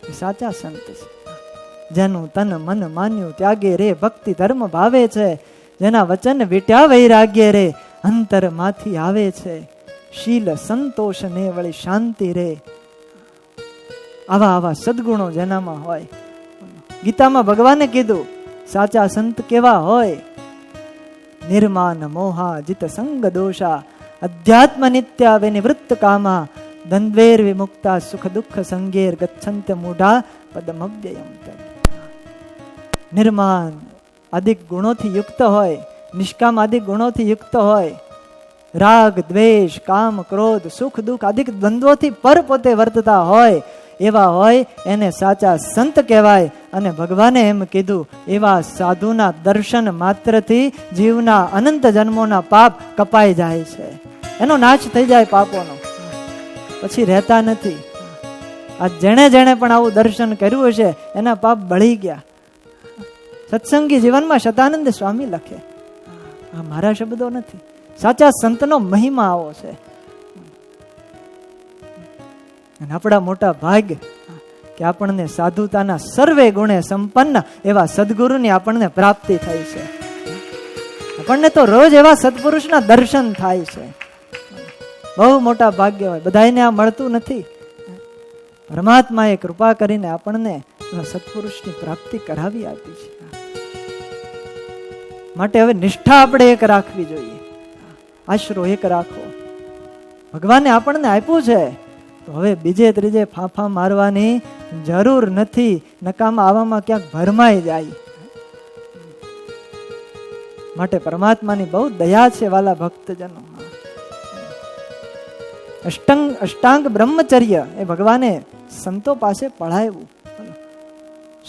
એ સાચા સંત છે. જેનું તન મન માન્યું ત્યાગે રે, ભક્તિ ધર્મ ભાવે છે. જેના વચન વીટ્યા વૈરાગ્ય રે, અંતર માંથી આવે છે. શીલ સંતોષ ને વળી શાંતિ રે. આવા સદગુણો જેનામાં હોય. ગીતામાં ભગવાને કીધું સાચા સંત કેવા હોય? નિર્માન મોહા જિત સંગ દોષા, અધ્યાત્મ નિત્યા વિનિવૃત્ત કામા, દ્વંદ્વેર વિમુક્તા સુખ દુઃખ સંગેર ગચ્છંત મૂઢા પદમવ્યયમ. નિર્માન આદિક ગુણોથી યુક્ત હોય, નિષ્કામ આદિક ગુણોથી યુક્ત હોય, રાગ દ્વેષ કામ ક્રોધ સુખ દુઃખ આદિક દ્વંદ્વોથી પર પોતે વર્તતા હોય, એવા હોય એને સાચા સંત કહેવાય. અને ભગવાને એમ કીધું, એવા સાધુના દર્શન માત્રથી જીવના અનંત જન્મોના પાપ કપાઈ જાય છે. એનો નાશ થઈ જાય પાપોનો, પછી રહેતા નથી. આ જેણે જેણે પણ આવું દર્શન કર્યું હશે એના પાપ બળી ગયા. સત્સંગી જીવનમાં શતાનંદ સ્વામી લખે, આ મારા શબ્દો નથી, સાચા સંતનો મહિમા આવો છે. અને આપણા મોટા ભાગ્ય કે આપણને સાધુતાના સર્વે ગુણે સંપન્ન એવા સદગુરુની આપણને પ્રાપ્તિ થાય છે. આપણને તો રોજ એવા સત્પુરુષના દર્શન થાય છે. બહુ મોટા ભાગ્ય હોય. બધાને આ મળતું નથી. પરમાત્માએ કૃપા કરીને આપણને સત્પુરુષની પ્રાપ્તિ કરાવી આપી છે. માટે હવે નિષ્ઠા આપણે એક રાખવી જોઈએ. આશરો એક રાખો. ભગવાને આપણને આપ્યું છે તો હવે બીજે ત્રીજે ફાંફા મારવાની જરૂર નથી. નકામા આવામાં ક્યાંક ભરમાઈ જાય. માટે પરમાત્માની બહુ દયા છે વાલા ભક્તજનો. અષ્ટાંગ બ્રહ્મચર્ય એ ભગવાને સંતો પાસે પઢાવ્યું.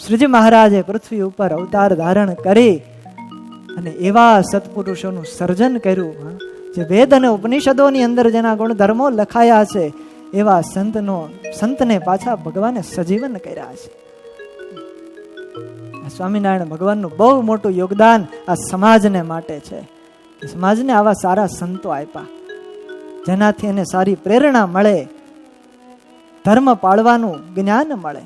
શ્રીજી મહારાજે પૃથ્વી ઉપર અવતાર ધારણ કરી અને એવા સત્પુરુષોનું સર્જન કર્યું જે વેદ અને ઉપનિષદોની અંદર જેના ગુણધર્મો લખાયા છે એવા સંતને પાછા ભગવાને સજીવન કર્યા છે. સ્વામિનારાયણ ભગવાનનું બહુ મોટું યોગદાન આ સમાજને માટે છે. સમાજને આવા સારા સંતો આપ્યા જેનાથી એને સારી પ્રેરણા મળે, ધર્મ પાળવાનું જ્ઞાન મળે.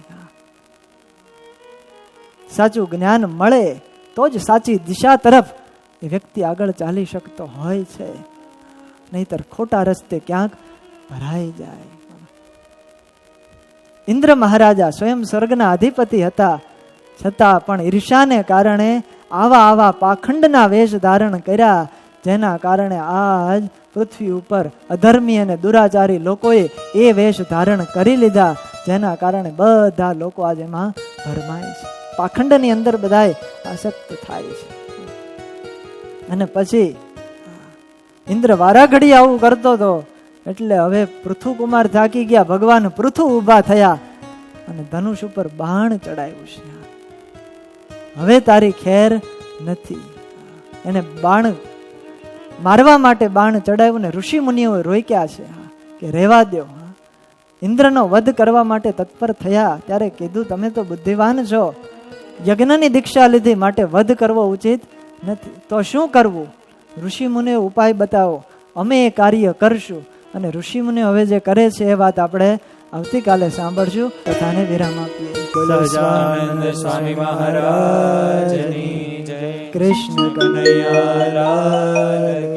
સાચું જ્ઞાન મળે તો જ સાચી દિશા તરફ એ વ્યક્તિ આગળ ચાલી શકતો હોય છે. નહીતર ખોટા રસ્તે ક્યાંક ભરાઈ જાય. ઇન્દ્ર મહારાજા સ્વયં સ્વર્ગના અધિપતિ હતા, છતાં પણ ઈર્ષાને કારણે આવા પાખંડના વેશ ધારણ કર્યા, જેના કારણે આજ પૃથ્વી ઉપર અધર્મી અને દુરાચારી લોકોએ એ વેશ ધારણ કરી લીધા, જેના કારણે બધા લોકો આજે એમાં ભરમાય છે. પાખંડની અંદર બધાય આસક્ત થાય છે. અને પછી ઇન્દ્ર વારા ઘડી આવું કરતો હતો એટલે હવે પૃથુ કુમાર થાકી ગયા. ભગવાન પૃથુ ઊભા થયા અને ધનુષ ઉપર બાણ ચડાવ્યું છે. હવે તારી ખેર નથી. એને બાણ મારવા માટે બાણ ચડાવ્યું ને ઋષિ મુનિઓ રોક્યા છે કે રહેવા દો. ઇન્દ્રનો વધ કરવા માટે તત્પર થયા ત્યારે કીધું તમે તો બુદ્ધિવાન છો, યજ્ઞની દીક્ષા લીધી, માટે વધ કરવો ઉચિત નથી. તો શું કરવું? ઋષિ મુનિઓ ઉપાય બતાવો, અમે એ કાર્ય કરશું. અને ઋષિ મુનિઓ હવે જે કરે છે એ વાત આપણે આવતીકાલે સાંભળશું. કથાને વિરામ આપીએ. સહજાનંદ સ્વામી મહારાજની જય. કૃષ્ણ કનૈયા લાલ